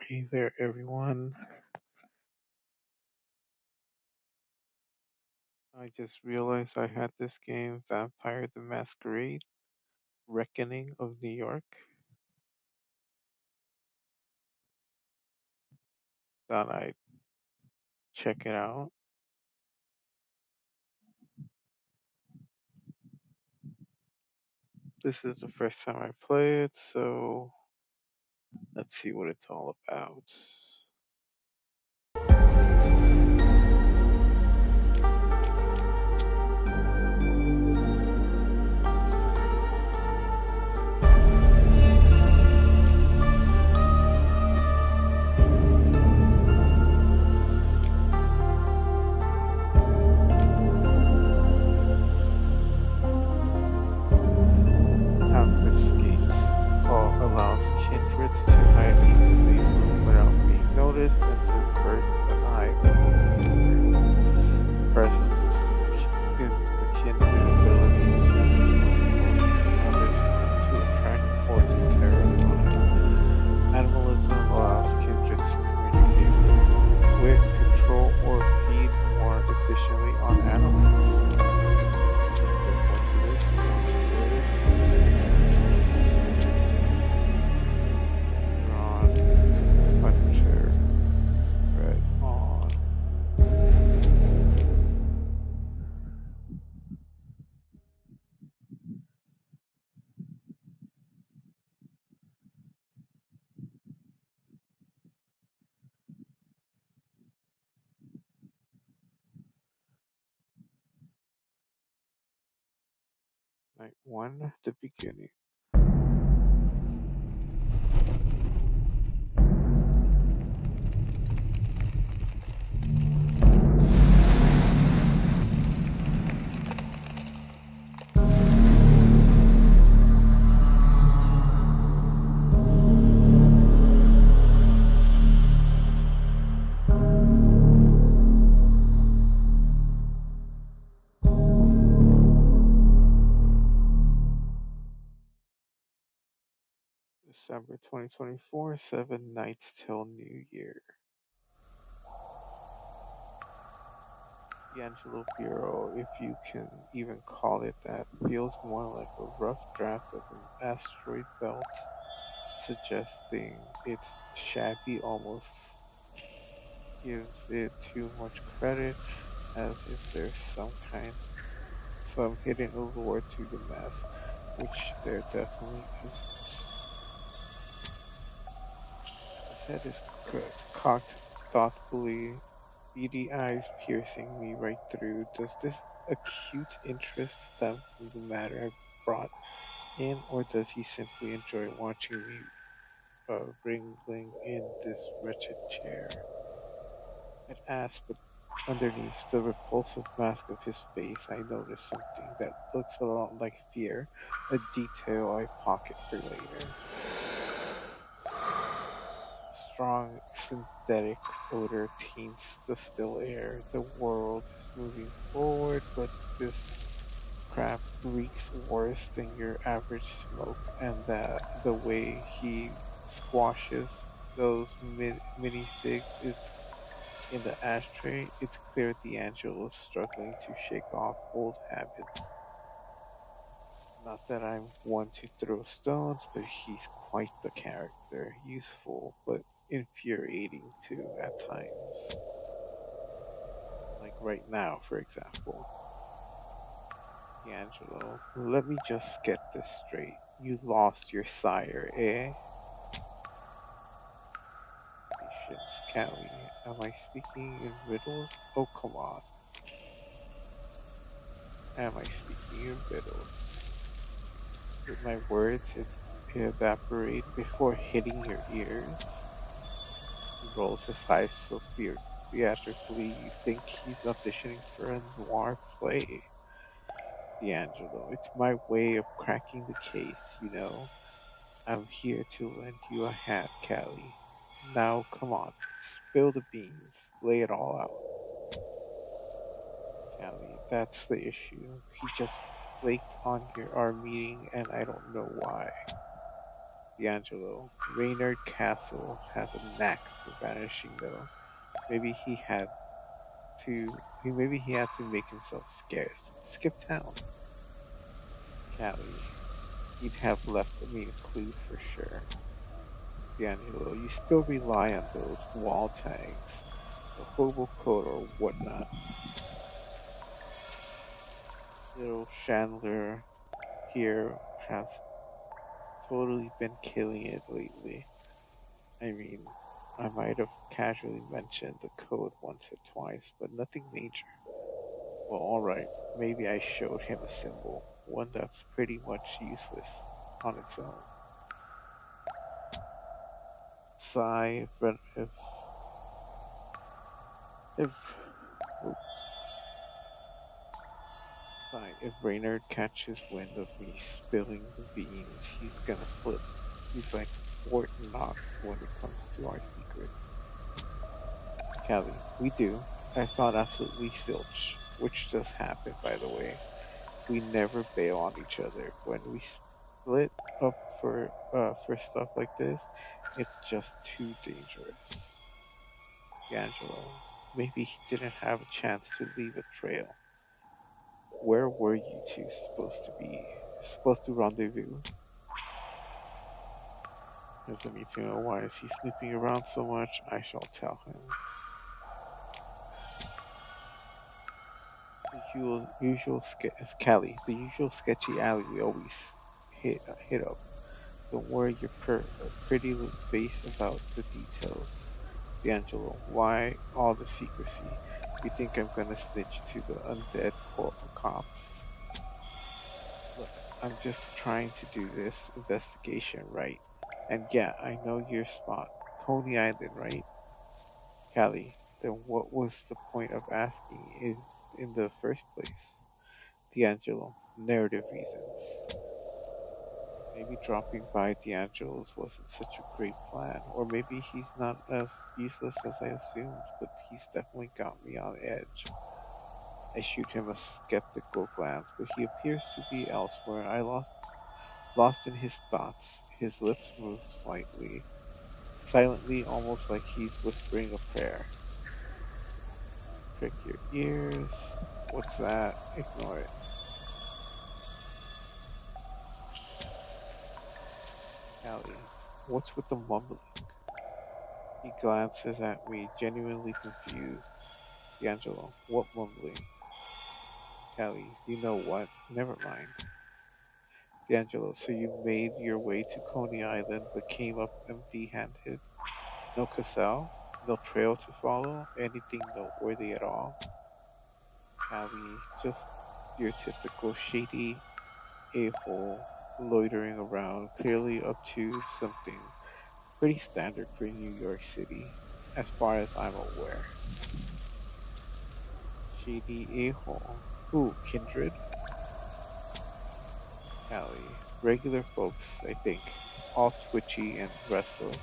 Hey there, everyone. I just realized I had this game, Vampire the Masquerade Reckoning of New York. Thought I'd check it out. This is the first time I play it, so let's see what it's all about. Alchemist Gates allows kindreds to hide in the same room without being noticed and subvert the high presence is akin to the ability to influence others to attract or to terrify. Animalism allows kindreds to communicate with, control, or feed more efficiently on animals. What's this? Ron, Puncher, Red on. Night 1, the beginning. December 2024, 7 nights till New Year. D'Angelo Bureau, if you can even call it that, feels more like a rough draft of an asteroid belt, suggesting it's shabby almost gives it too much credit, as if there's some hidden allure to the mess, which there definitely isn't. His head is cocked thoughtfully, beady eyes piercing me right through. Does this acute interest stem from the matter I brought in, or does he simply enjoy watching me wriggling in this wretched chair? I'd ask, but underneath the repulsive mask of his face, I noticed something that looks a lot like fear, a detail I pocket for later. Strong synthetic odor taints the still air. The world is moving forward, but this crap reeks worse than your average smoke, and the way he squashes those mini cigs is in the ashtray. It's clear D'Angelo's struggling to shake off old habits. Not that I'm one to throw stones, but he's quite the character. Useful, but infuriating too at times. Like right now, for example. D'Angelo, let me just get this straight. You lost your sire, eh? Patience, Callie. Am I speaking in riddles? Oh, come on. Am I speaking in riddles? Did my words evaporate before hitting your ears? He rolls his eyes so theatrically you think he's auditioning for a noir play. D'Angelo, it's my way of cracking the case, you know. I'm here to lend you a hand, Callie. Now, come on, spill the beans, lay it all out. Callie, that's the issue. He just flaked on our meeting, and I don't know why. D'Angelo, Reynard Castle has a knack for vanishing though. Maybe he had to make himself scarce. Skip town. Callie, he'd have left me a clue for sure. D'Angelo, you still rely on those wall tags, the hobo code or whatnot. Little Chandler here has totally been killing it lately. I mean, I might have casually mentioned the code once or twice, but nothing major. Well, alright, maybe I showed him a symbol, one that's pretty much useless on its own. Sigh, but if oh, sigh, if Raynard catches wind of me spilling the beans, he's gonna flip. He's like Fort Knox when it comes to our secrets. Callie, we do. I found absolutely zilch, which just happened, by the way. We never bail on each other. When we split up for stuff like this, it's just too dangerous. D'Angelo, maybe he didn't have a chance to leave a trail. Where were you two supposed to rendezvous? Doesn't need to know why is he snooping around so much. I shall tell him. Cali, the usual sketchy alley we always hit up. Don't worry your pretty little face about the details. D'Angelo, why all the secrecy? You think I'm gonna snitch to the undead cops? Look, I'm just trying to do this investigation right. And yeah, I know your spot. Coney Island, right? Callie, then what was the point of asking in the first place? D'Angelo, narrative reasons. Maybe dropping by D'Angelo's wasn't such a great plan, or maybe he's not as useless as I assumed, but he's definitely got me on edge. I shoot him a skeptical glance, but he appears to be elsewhere. Lost in his thoughts. His lips move silently, almost like he's whispering a prayer. Prick your ears. What's that? Ignore it. Callie, what's with the mumbling? He glances at me, genuinely confused. D'Angelo, what mumbling? Callie, you know what? Never mind. D'Angelo, so you made your way to Coney Island but came up empty handed? No Cassell? No trail to follow? Anything noteworthy at all? Callie, just your typical shady a-hole loitering around, clearly up to something pretty standard for New York City, as far as I'm aware. Shady a-hole. Who, Kindred? Callie. Regular folks, I think. All twitchy and restless.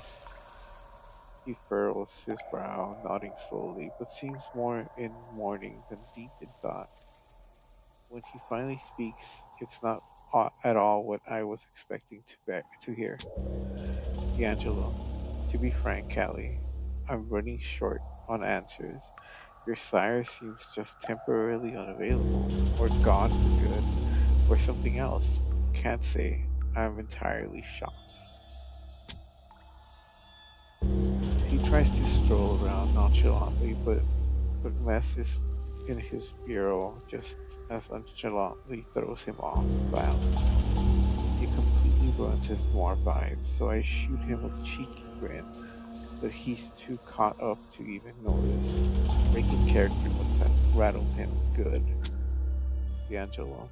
He furrows his brow, nodding slowly, but seems more in mourning than deep in thought. When he finally speaks, it's not at all what I was expecting to hear. D'Angelo, to be frank, Callie, I'm running short on answers. Your sire seems just temporarily unavailable, or gone for good, or something else. Can't say. I'm entirely shocked. He tries to stroll around nonchalantly, but messes in his bureau just as nonchalantly throws him off balance. He completely ruins his noir vibe, so I shoot him a cheeky grin, but he's too caught up to even notice. Breaking character must have rattled him good. D'Angelo.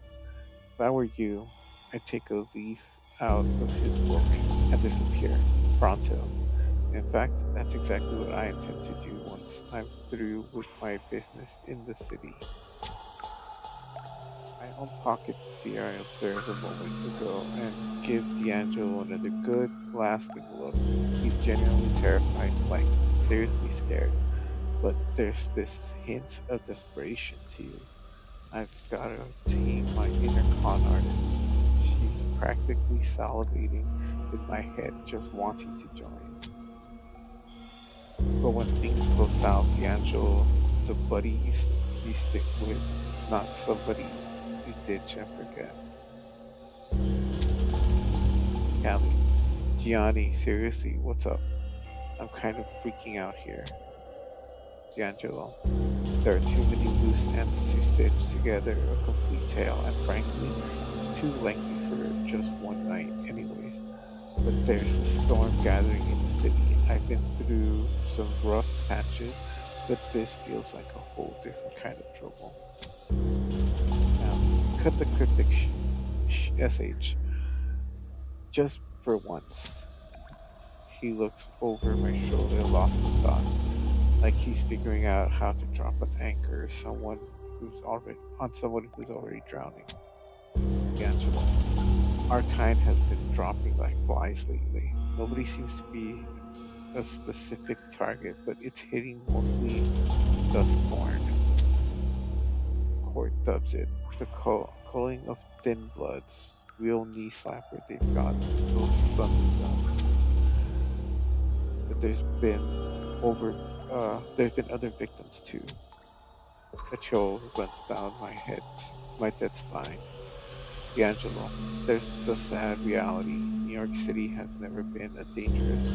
If I were you, I'd take a leaf out of his book and disappear. Pronto. In fact, that's exactly what I intend to do once I'm through with my business in the city. I unpocket the fear I observed a moment ago and give D'Angelo another good, lasting look. He's genuinely terrified, like seriously scared, but there's this hint of desperation too. I've gotta tame my inner con artist. She's practically salivating in my head just wanting to join. But when things go south, D'Angelo, the buddy you stick with, not somebody you ditch and forget. Callie, Gianni, seriously, what's up? I'm kind of freaking out here. D'Angelo, there are too many loose ends to stitch together a complete tale, and frankly, it's too lengthy for just one night, anyways. But there's a storm gathering in the city. I've been through some rough patches, but this feels like a whole different kind of trouble. Callie, cut the cryptic sh. Just for once. He looks over my shoulder, lost in thought, like he's figuring out how to drop an anchor on someone who's already drowning. D'Angelo, our kind has been dropping like flies lately. Nobody seems to be a specific target, but it's hitting mostly dustborn. Court dubs it the culling of thin bloods. Real knee slapper they've got, those sons of guns. But there's been other victims too. A chill runs down my dead spine. D'Angelo, there's the sad reality. New York City has never been as dangerous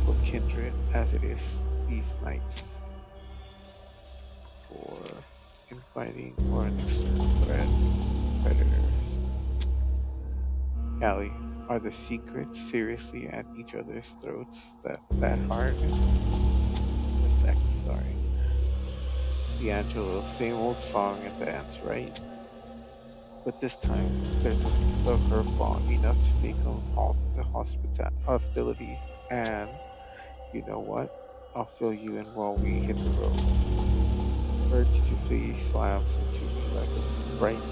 for kindred as it is these nights for infighting or an external threat, predators. Callie, are the secrets seriously at each other's throats that hard? A sec, sorry. D'Angelo, same old song and dance, right? But this time, there's a curveball enough to make them halt the hostilities. And you know what? I'll fill you in while we hit the road. Urge to flee slams into me like a bright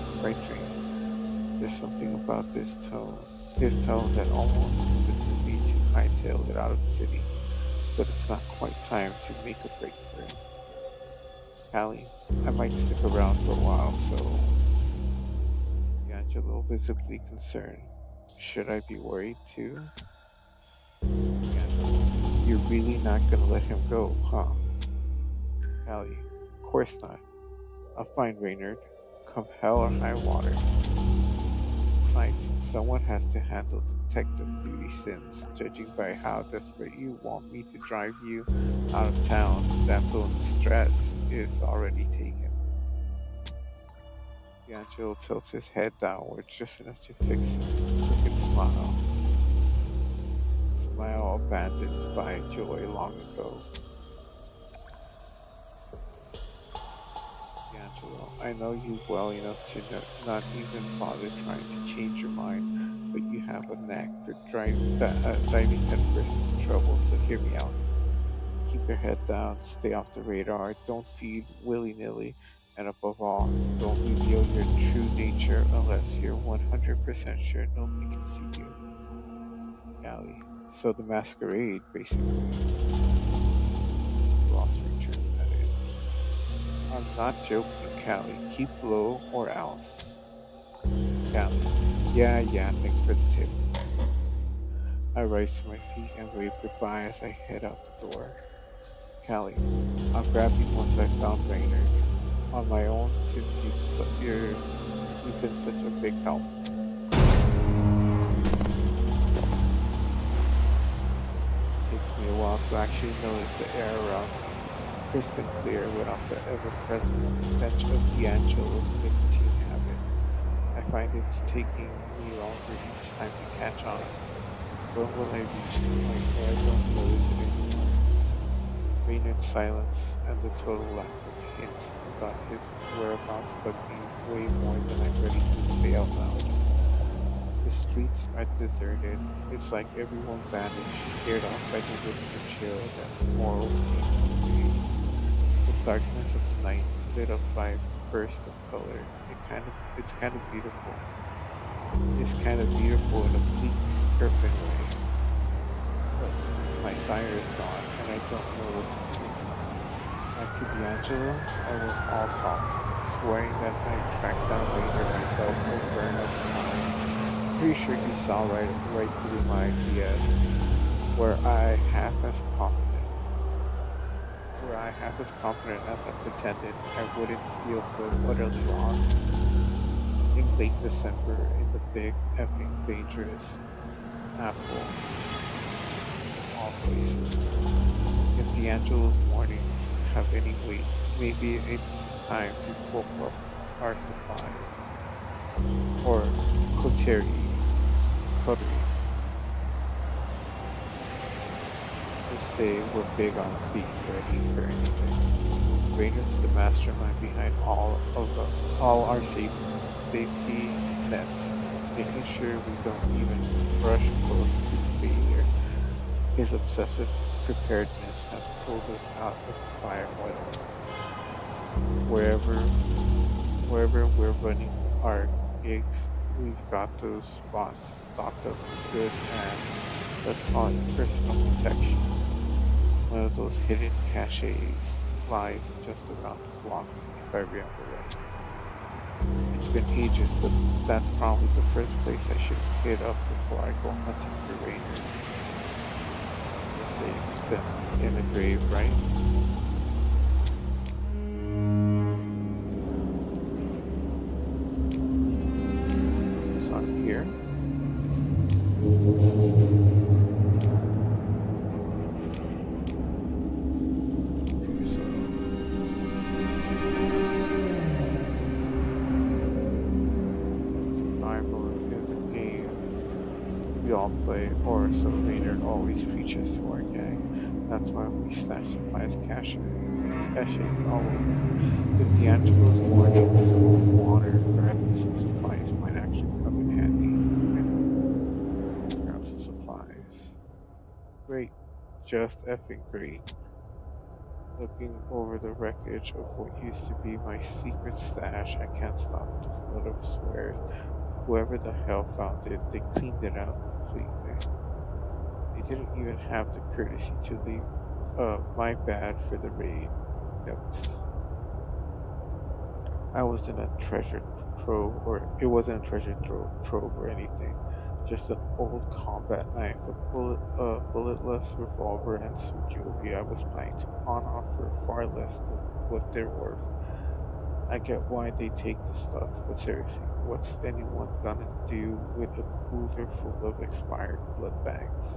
train. There's something about his tone that almost convinces me to hightail it out of the city. But it's not quite time to make a break for it. Callie, I might stick around for a while, so D'Angelo visibly concerned. Should I be worried too? D'Angelo, you're really not gonna let him go, huh? Callie, of course not. I'll find Reynard, come hell or high water. Besides, someone has to handle detective duty since, judging by how desperate you want me to drive you out of town, that little stress is already taken. D'Angelo tilts his head downward just enough to fix his crooked smile. Smile abandoned by joy long ago. D'Angelo, I know you well enough to not even bother trying to change your mind, but you have a knack for diving headfirst into trouble, so hear me out. Keep your head down, stay off the radar, don't feed willy-nilly, and above all, don't reveal your true nature unless you're 100% sure nobody can see you. Callie. So the masquerade, basically. Lost return, that is. I'm not joking, Callie. Keep low or else. Callie. Yeah, thanks for the tip. I rise to my feet and wave goodbye as I head out the door. Callie, I'll grab you once I've found Raynard. On my own, since you've been such a big help. Takes me a while to actually notice the air around me, crisp and clear without the ever-present stench of D'Angelo's nicotine habit. I find it's taking me longer each time to catch on. When will I reach the point where I don't notice it anymore? Raynard's silence and the total lack of hints about his whereabouts bug me way more than I'm ready to say out loud. The streets are deserted. It's like everyone vanished, scared off by the whisper chill that morals seem to create. The darkness of the night, lit up by bursts of color, it's kind of beautiful. It's kind of beautiful in a bleak, urban way. But my fire is gone, and I don't know what to do. Like to D'Angelo, I was all talk, swearing that I'd track down later myself over another time. Pretty sure he saw right through my BS, where I half as confident, where I half as confident as I pretended I wouldn't feel so utterly lost in late December in the big effing dangerous Apple of all places. If D'Angelo's mornings have any weight, maybe it's time to bulk up our supplies. Or coterie. Just say we're big on being ready for anything. Rainer's the mastermind behind all our safety nets, making sure we don't even brush close to failure. His obsessive preparedness has pulled us out of fire more than once. Wherever wherever we're running our gigs, we've got those spots stocked up good and let's call it personal protection. One of those hidden caches lies just around the block, if I remember right. It's been ages, but that's probably the first place I should hit up before I go hunting for Rainer. They say it's been in the grave, right? So I'm here. Okay, so survival is a game we all play, or so Rainer always preaches to our gang. That's why we stash supplies caches all over. If D'Angelo's mornings hold water, grabbing some supplies might actually come in handy. I know. Grab some supplies. Great. Just effing great. Looking over the wreckage of what used to be my secret stash, I can't stop the flood of swears. Whoever the hell found it, they cleaned it out completely. They didn't even have the courtesy to leave my bad for the raid notes. I wasn't a treasure trove, or it wasn't a trove or anything. Just an old combat knife, a bulletless revolver, and some jewelry I was planning to pawn off for far less than what they're worth. I get why they take the stuff, but seriously, what's anyone gonna do with a cooler full of expired blood bags?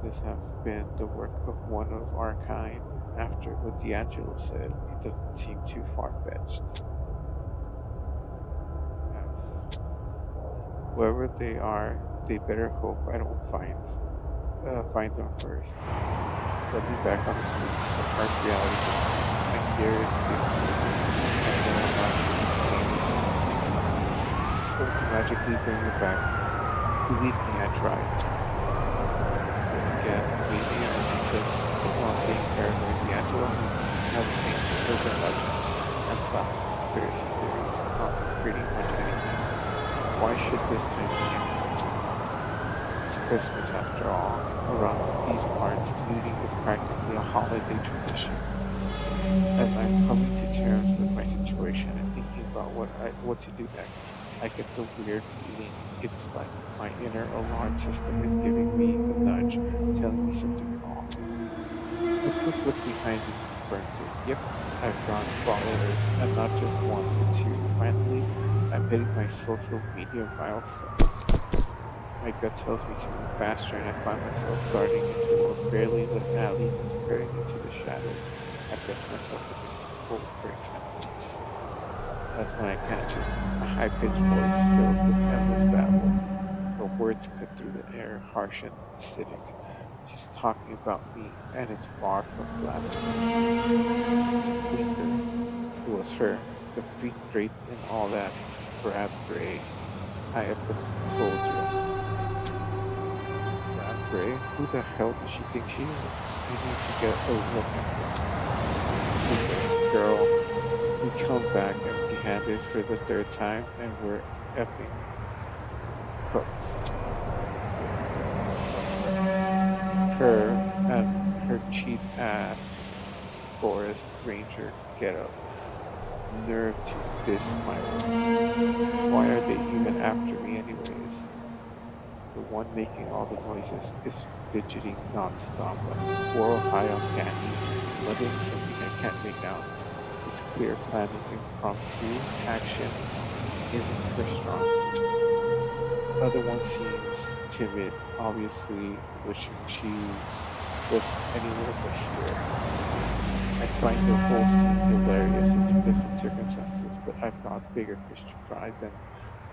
Could this have been the work of one of our kind? After what D'Angelo said, it doesn't seem too far-fetched. F. Whoever they are, they better hope I don't find them first. Let me back on the streets. The harsh reality hits me. My gear is disappearing, and then I'm not even paying attention. Hope to magically bring it back. Believe me, I tried. Then again, maybe I'm just being paranoid. D'Angelo has things urban legends and classic conspiracy theories onto pretty much anything. Why should this time be any different? It's Christmas after all. Around these parts, looting is practically a holiday tradition. As I'm coming to terms with my situation and thinking about what to do next, I get the weird feeling it's like my inner alarm system is giving me a nudge, telling me something's off. A quick look behind me confirms it. Yep, I've drawn followers, and not just one but two. Finally, I'm hitting my social media milestones. My gut tells me to move faster, and I find myself darting into a barely lit alley, disappearing into the shadows. I press myself against the cold bricks and leaves. That's when I catch it. A high-pitched voice filled with endless babble. The words cut through the air, harsh and acidic. She's talking about me, and it's far from blasphemy. It's a clinker. It was her, the freak draped in all that drab gray. I told you. Drab gray? Who the hell does she think she is? I need to get a look at this. Okay, girl, we come back empty-handed for the third time, and we're effing cooks. Her and her cheap ass forest ranger getup. nerve to diss my work? Why are they even after me anyways? The one making all the noises is fidgeting nonstop like a squirrel high on candy, muttering something I can't make out. It's clear planning impromptu action isn't her strong suit. The other one seems timid, obviously wishing she was anywhere but here. I find the whole scene hilarious under different circumstances, but I've got bigger fish to fry than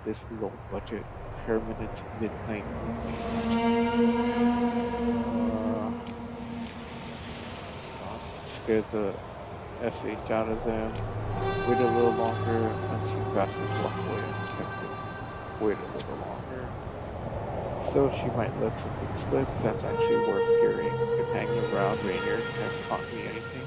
this low budget permanent midnight movie. Uh, God, scared the SH out of them. Wait a little longer. Unseen bastards walk away undetected. Wait a little longer. So she might let something slip that's actually worth hearing. If hanging around Rainier has taught me anything,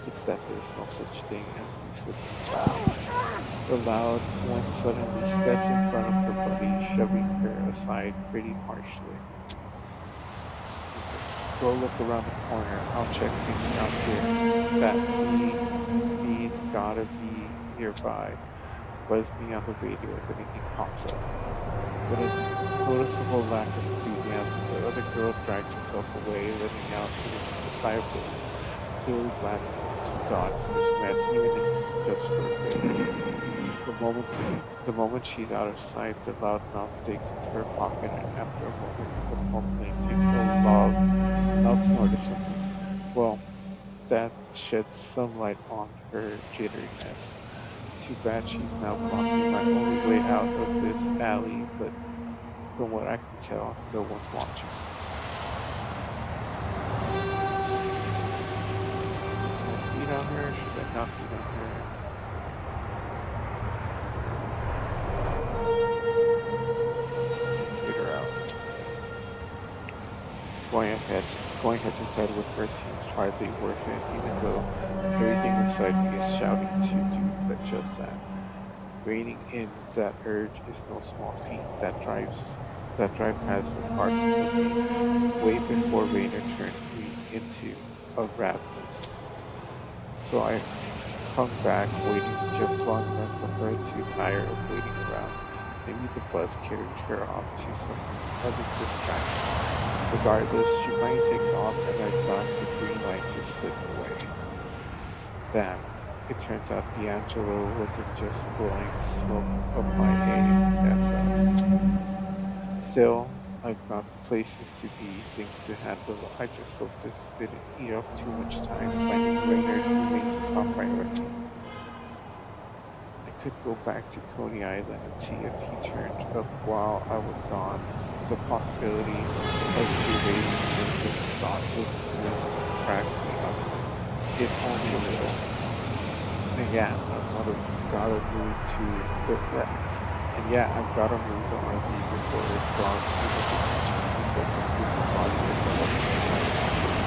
it's that there's no such thing as me slipping fast. The loud one suddenly steps in front of her buddy, shoving her aside pretty harshly. Okay, go look around the corner. I'll check things out here. That bee's gotta be nearby. Buzz me on the radio if anything pops up. With a noticeable lack of enthusiasm, the other girl drags herself away, letting out a sigh of relief, clearly glad to dodge this mess, even if it's just for a bit. The moment she's out of sight, the loudmouth digs into her pocket, and after a moment of mumbling, takes a loud snort of something. Well, that sheds some light on her jitteriness. Too bad she's now blocking my only way out of this alley, but from what I can tell, no one's watching. Should I beat on her? Should I not beat on her? Figure out. Going ahead, going head to head with her seems hardly worth it, even though everything inside me is shouting to do just that. Reining in that urge is no small feat. That drive has me hard in me, way before Rainer turned me into a rat moose. So I hung back, waiting just long enough for her to tire of waiting around. Maybe the buzz carried her off to some other distraction. Regardless, she finally takes off and I've got the green light to slip away. Damn. It turns out D'Angelo wasn't just blowing smoke up my ass. Still, I've got places to be, things to handle. I just hope this didn't eat up too much time. Finding Raynard remains a top priority. I could go back to Coney Island and see if he turned up while I was gone. The possibility of evading him with thoughtlessness cracks me up, if only a little. And yeah, I've got to move the RV before it draws people's attention and so completely body itself my operation.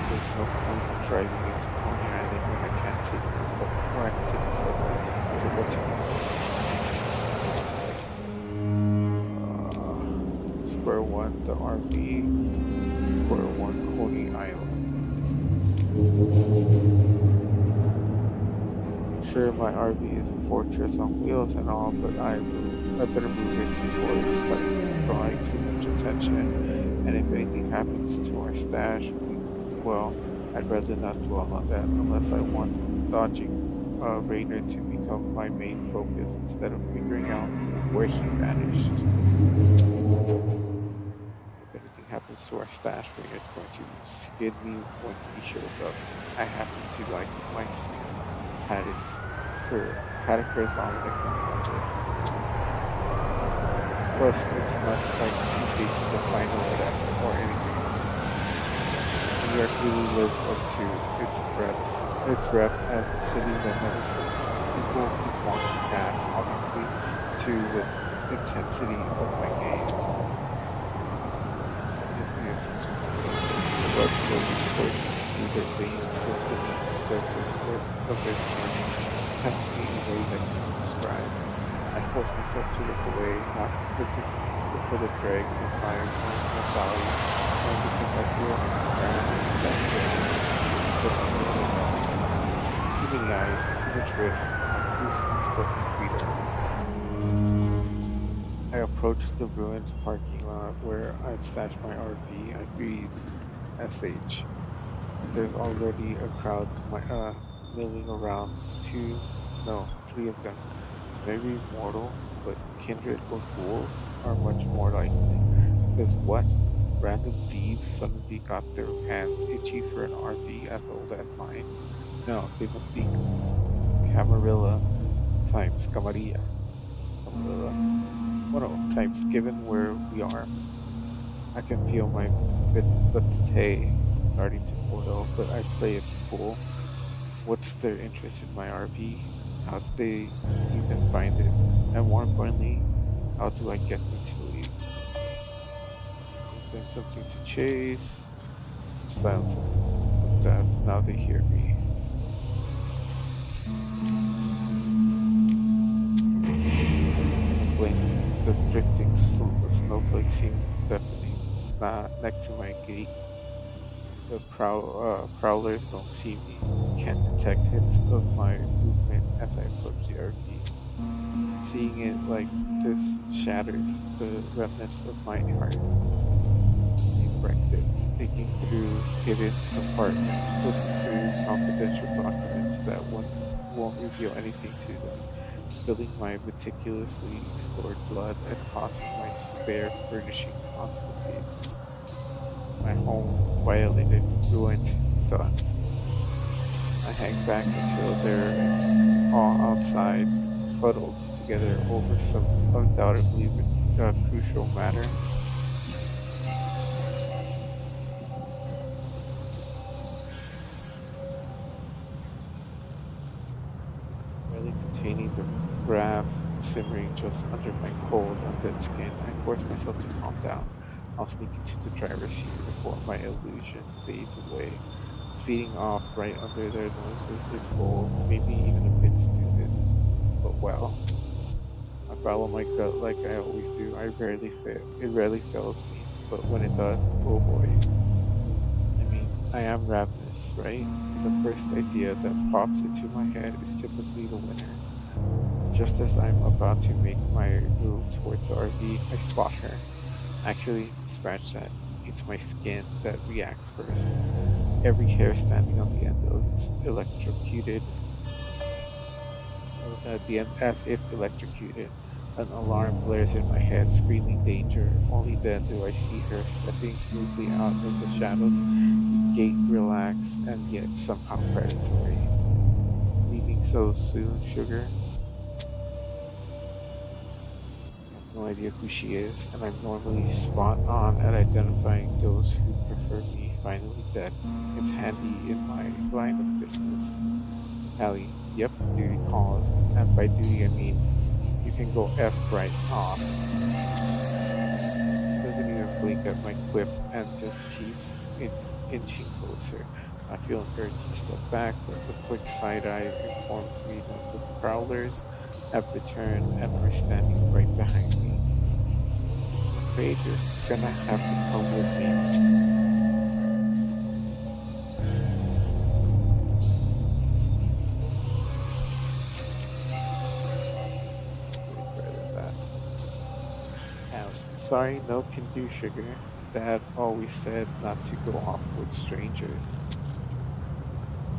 There's no point in driving into Coney Island when I can't take myself or I can take myself back to what you Square one, the RV. Square one, Coney Island. Sure, my RV is a fortress on wheels and all, but I better move it before it starts drawing too much attention. And if anything happens to our stash, well, I'd rather not dwell on that unless I want dodging Rainer to become my main focus instead of figuring out where he vanished. If anything happens to our stash, Rainer's going to skid me when he shows up. I happen to like my skin. Had it had it for as long as I can remember. Plus, it's not like he faces the final or anything. New York really lives up to its rep as a city that never sleeps. People keep walking past, obviously, to the intensity of my game. The blood slowly courses through their veins, so beneath the surface of their skin, tempts me in ways I can't describe. I force myself to look away, not for the dregs and fires of valley, and because I feel like the ground is that just too many eyes risk my goosebumps broken freedom. I approach the ruined parking lot where I've stashed my RV. I breathe. SH. There's already a crowd milling around. Two, no, three of them. Maybe mortal, but kindred or ghouls are much more likely. Because what? Random thieves suddenly got their hands itchy for an RV as old as mine? No, they must be Camarilla times Camarilla. Camarilla? Oh no, times given where we are. I can feel my vete starting to boil, but I play it cool. What's their interest in my RV? How do they even find it? And more importantly, how do I get them to leave? Give them something to chase. Silence of death. Now they hear me. I blink. The drifting snowflakes seem deafening. Next to my gate, the prowlers don't see me, can't detect hints of my movement as I approach the RV. Seeing it like this shatters the remnants of my heart. They've wrecked it, digging through hidden compartments, flipping through confidential documents that won't reveal anything to them, spilling my meticulously stored blood, and tossing my spare furnishings onto the pavement. My home violated, ruined, done. I hang back until they're all outside, huddled together over some undoubtedly crucial matter. Barely containing the wrath simmering just under my cold, undead skin, I force myself to calm down. I'll sneak into the driver's seat before my illusion fades away. Speeding off right under their noses is bold, maybe even a bit stupid. But well, I follow my gut like I always do. It rarely fails me, but when it does, oh boy. I mean, I am ravenous, right? The first idea that pops into my head is typically the winner. Just as I'm about to make my move towards the RV, I spot her. Actually, scratch that. It's my skin that reacts first. Every hair standing on the end of its electrocuted, at the end as if electrocuted. An alarm blares in my head, screaming danger. Only then do I see her stepping smoothly out of the shadows, gait relaxed and yet somehow predatory. Leaving so soon, sugar? I have no idea who she is, and I'm normally spot on at identifying those who prefer me finally dead. It's handy in my line of business. Allie, yep, duty calls, and by duty I mean you can go F right off. She doesn't even blink at my quip and just keeps inching closer. I feel an urge to step back, but a quick side eye informs me that the prowlers have returned and are standing right behind me. I'm afraid you're gonna have to come with me. Way better than that. Allie, sorry, no can do, sugar. Dad always said not to go off with strangers.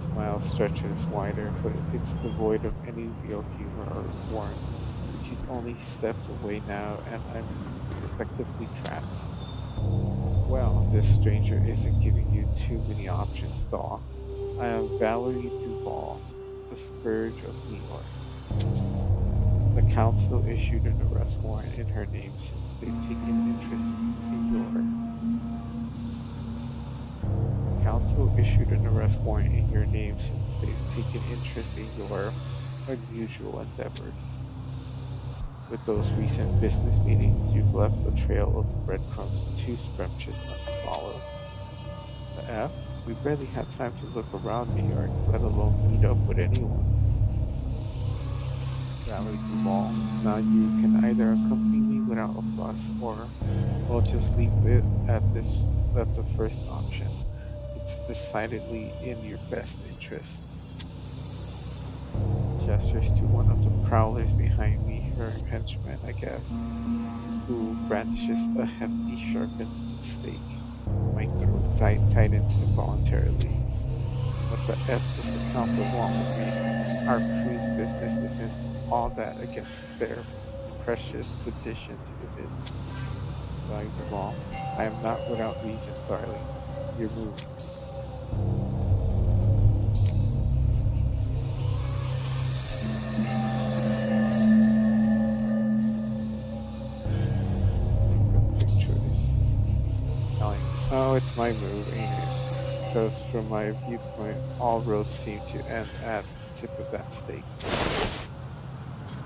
The smile stretches wider, but it's devoid of any real humor or warmth. She's only stepped away now, and I'm effectively trapped. Well, this stranger isn't giving you too many options, doll. I am Valerie Duval, the Scourge of New York. The council issued an arrest warrant in her name since they've taken interest in your The council issued an arrest warrant in your name since they've taken interest in your unusual endeavors. With those recent business meetings, you've left a trail of breadcrumbs too scrumptious not to follow. The F? We barely had time to look around New York, let alone meet up with anyone. Valerie Duval. Now you can either accompany me without a fuss, or we'll just leave it at the first option. It's decidedly in your best interest. gestures to one of the prowlers behind me, her henchman, I guess, who brandishes a hefty sharpened stake. My throat tightens involuntarily. What the F does the council want with me? Our crew's business isn't all that against their precious seditions, is it? Valley Duval. I am not without reason, darling. You're moving. Good choice. Valley. Oh, it's my move, ain't it? Because from my viewpoint, all roads seem to end at the tip of that stake.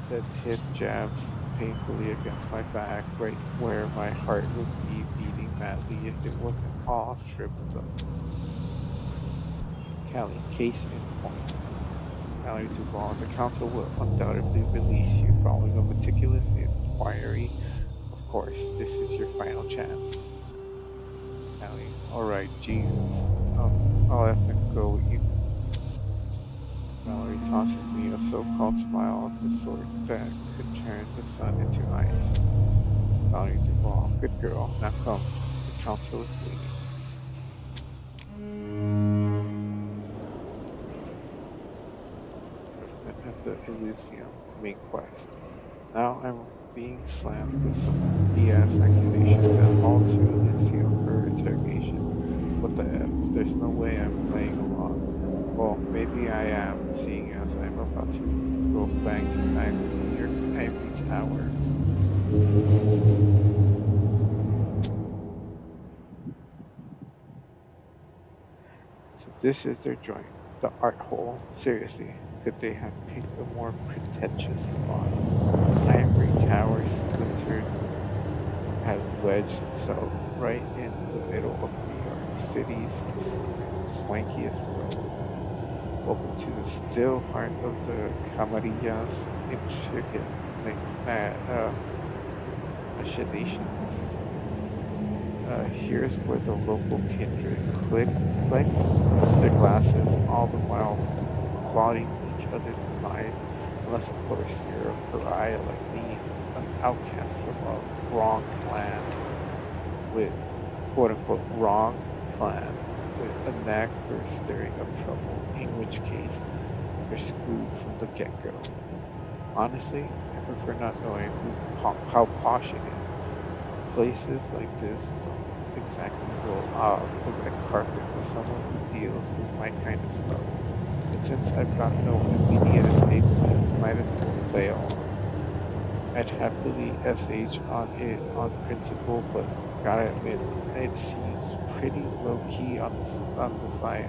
The tip jabs painfully against my back, right where my heart would be beating madly if it wasn't all shriveled up. Callie, case in point. Mallory Duval, the council will undoubtedly release you following a meticulous inquiry. Of course, this is your final chance. Callie, alright, Jesus. I'll effing go with you. Mallory tosses me a so-called smile of the sort that could turn the sun into ice. Mallory Duval, good girl, now come. The council is waiting. At the Elysium main quest. Now I'm being slammed with some BS accusation and hauled to Elysium for interrogation. What the F? There's no way I'm playing along. Well, maybe I am, seeing as I'm about to go bang time in New York's Ivory Tower. So this is their joint, the art hole. Seriously, could they have picked a more pretentious spot? Ivory Tower splintered has wedged itself right in the middle of New York City's swankiest road. Welcome to the still heart of the Camarillas intricate machinations. Here's where the local kindred click, click their glasses, all the while applauding each other's demise, unless of course you're a pariah like me, an outcast from a wrong clan with quote-unquote wrong clan with a knack for stirring up trouble, in which case you're screwed from the get-go. Honestly, I prefer not knowing how posh it is. Places like this don't exactly roll out the red carpet for someone who deals with my kind of stuff. But since I've got no immediate escape plans, might as well play along. I'd happily SH on it on principle, but gotta admit, it seems pretty low key on the side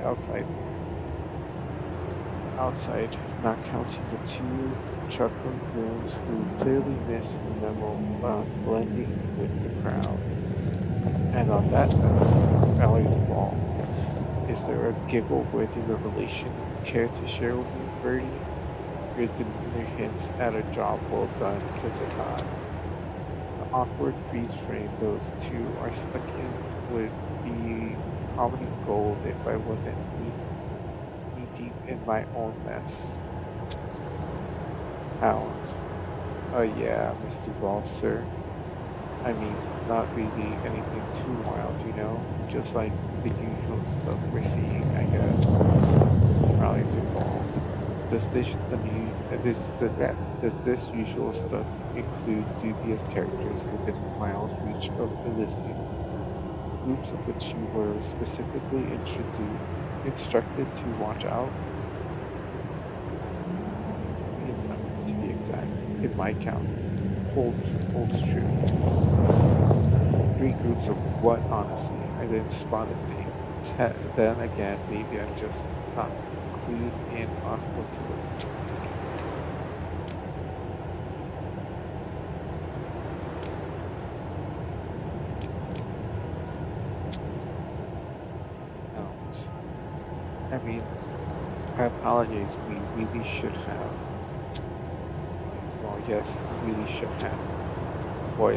outside, not counting the two chuckling goons who clearly missed the memo on blending with the crowd. And on that note, Valley Duval, is there a giggle-worthy revelation you care to share with me, Birdie? Your demeanor hints at a job well done, does it not? The awkward freeze frame those two are stuck in would be comedy gold if I wasn't knee deep in my own mess. Hound. Oh yeah, Mr. Duval, sir. I mean, not really anything too wild, you know? Just like the usual stuff we're seeing, I guess. Rally Duval. Does this usual stuff include dubious characters within miles reach of Elysium? Groups of which you were specifically instructed to watch out? To be exact, in my count, holds true. 3 groups of what, honestly? I didn't spot a thing. Then again, maybe I'm just not clued in on what to look for. I mean, I apologize, we really should have. Well, yes, really should have. Boy,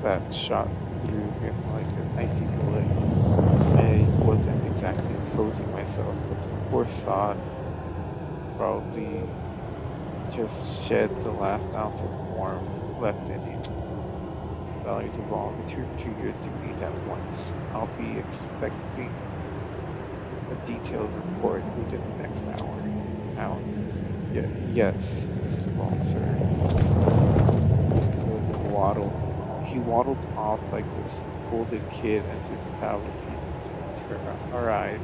that shot through him like an icy bullet. I wasn't exactly closing myself, but the poor sod probably just shed the last ounce of warmth left in him. Valerie Duvall, return to your duties at once. I'll be expecting a detailed report within the next hour. Hour? Yes, Miss Duvall, sir. William waddled. He waddled off like a scolded kid as his pal refuses to meet her eyes.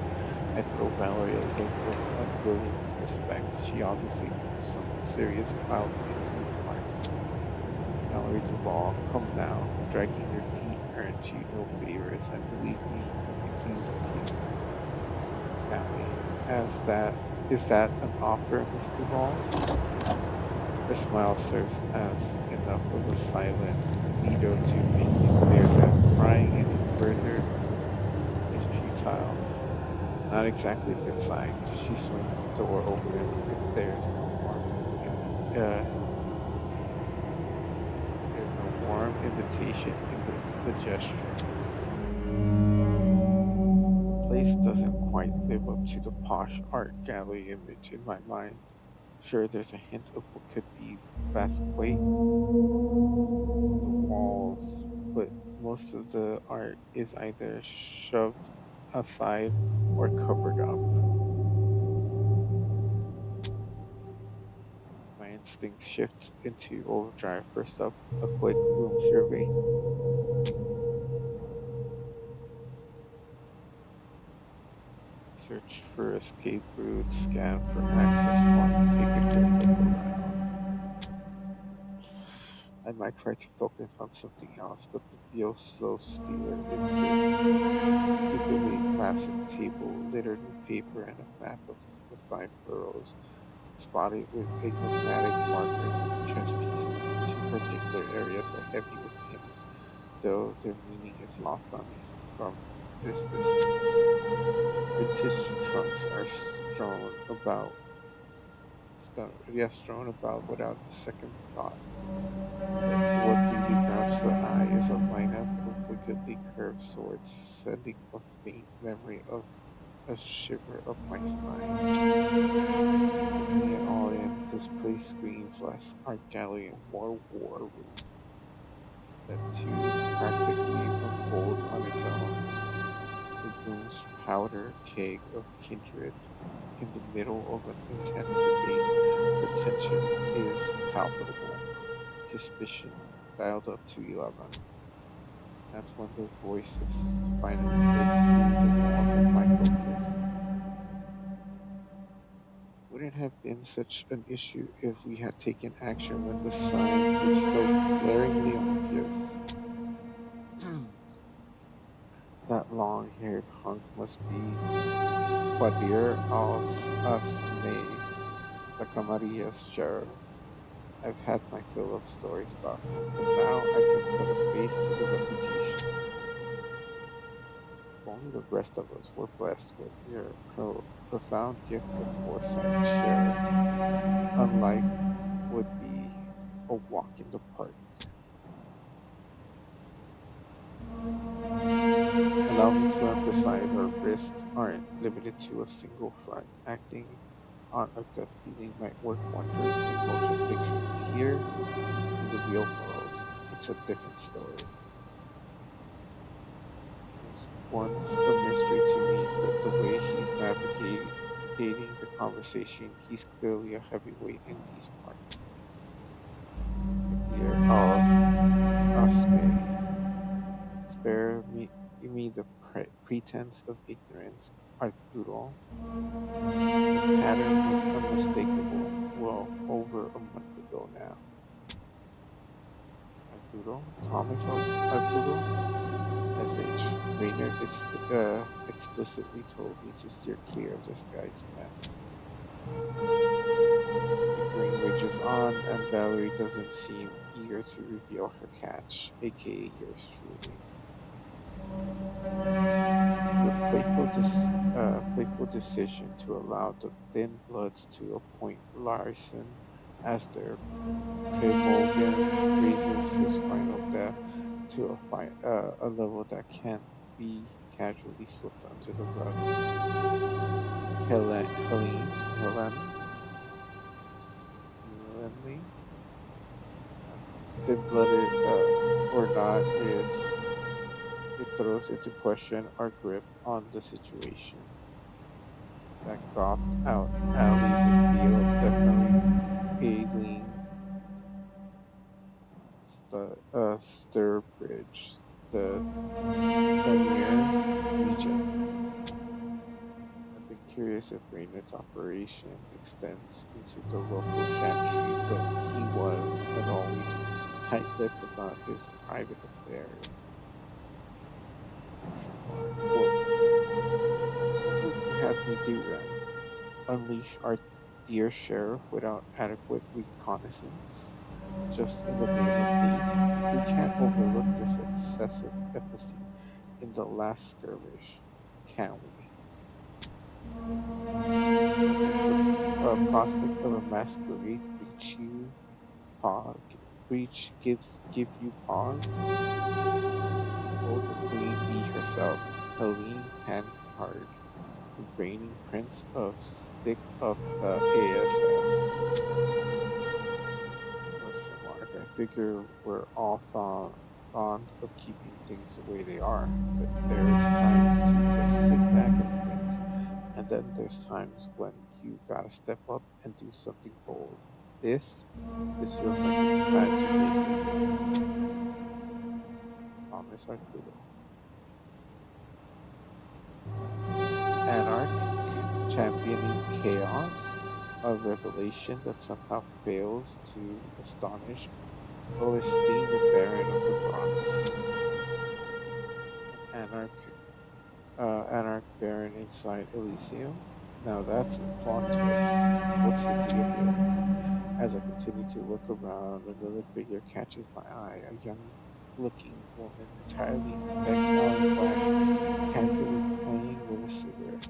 I throw Valerie a look of unwilling respect. She obviously moved some serious clout in these parts. Valerie Duval, come now. Dragging your feet earns you no favors, and believe me, you can use a few. Callie, as that is that an offer, Miss Duval? Her smile serves as enough of a silent veto to make you clear that prying any further is futile. Not exactly a good sign. She swings the door open. If there's no warm invitation in the gesture. The place doesn't quite live up to the posh art gallery image in my mind. Sure, there's a hint of what could be Basquiat on the walls, but most of the art is either shoved aside or covered up. My instinct shifts into overdrive. First up, a quick room survey. Search for escape routes, scan for access points, take a good look around. I might try to focus on something else, but the real slow stealer is this stupidly massive table littered with paper and a map of the five boroughs, spotted with enigmatic markers and chess pieces. Two particular areas are heavy with pins, though their meaning is lost on me from this distance. Vintage trunks are strewn about without a second thought. But what really grabs the eye is a lineup of wickedly curved swords, sending a faint memory of a shiver up my spine. Taking it all in, this place screams less art gallery and more war room. Step 2 practically unfolds on its own. The room's powder keg of kindred in the middle of an intense debate. The tension is palpable. Suspicion dialed up to 11. That's when the voices finally break through the walls of my focus. Wouldn't have been such an issue if we had taken action when the signs were so glaringly obvious. That long haired hunk must be Quadir Asme Sacamaria's sheriff. I've had my fill of stories about him, but now I can put a face to the reputation. If only the rest of us were blessed with your profound gift of foresight, Sheriff, and life would be a walk in the park. Allow me to emphasize our risks aren't limited to a single front. Acting on a gut feeling might work wonders in motion pictures. Here, in the real world, it's a different story. He was once a mystery to me, but the way he's navigating the conversation, he's clearly a heavyweight in these parts. Dear Asme, spare me the pretense of ignorance. Arturo, the pattern was unmistakable. Well, over a month ago now. Arturo? Arturo? SH. Raynor explicitly told me to steer clear of this guy's mess. Bickering rages on, and Valerie doesn't seem eager to reveal her catch, aka yours truly. Your playful decision to allow the Thin Bloods to appoint Larson as their Primogen raises his final death to a level that can't be casually swept under the rug. Helene, thin-blooded or not is it throws into question our grip on the situation. That gawked out alley in the field definitely ailing Sturbridge, the Dunmere region. I've been curious if Raynard's operation extends into the local chantry, but he was, as always, tight-lipped about his private affairs. Question mark. What would you have me do then? Unleash our dear sheriff without adequate reconnaissance? Just in the name of haste? We can't overlook this excessive efficacy in the last skirmish, can we? Doesn't the prospect of a masquerade give you pause? Will the queen be herself, Helene Pancard, the reigning prince of stick of the ASS? Question mark. I figure we're all fond of keeping things the way they are, but there's times you just sit back and think, and then there's times when you gotta step up and do something bold. This, this feels like it's time to make a move. Thomas Arturo. Anarch championing chaos, a revelation that somehow fails to astonish Oestin, the Baron of the Bronx. An anarch baron inside Elysium. Now that's a plot twist. What's the deal here? As I continue to look around, another figure catches my eye. A young looking woman entirely decked out in black, casually playing with a cigarette.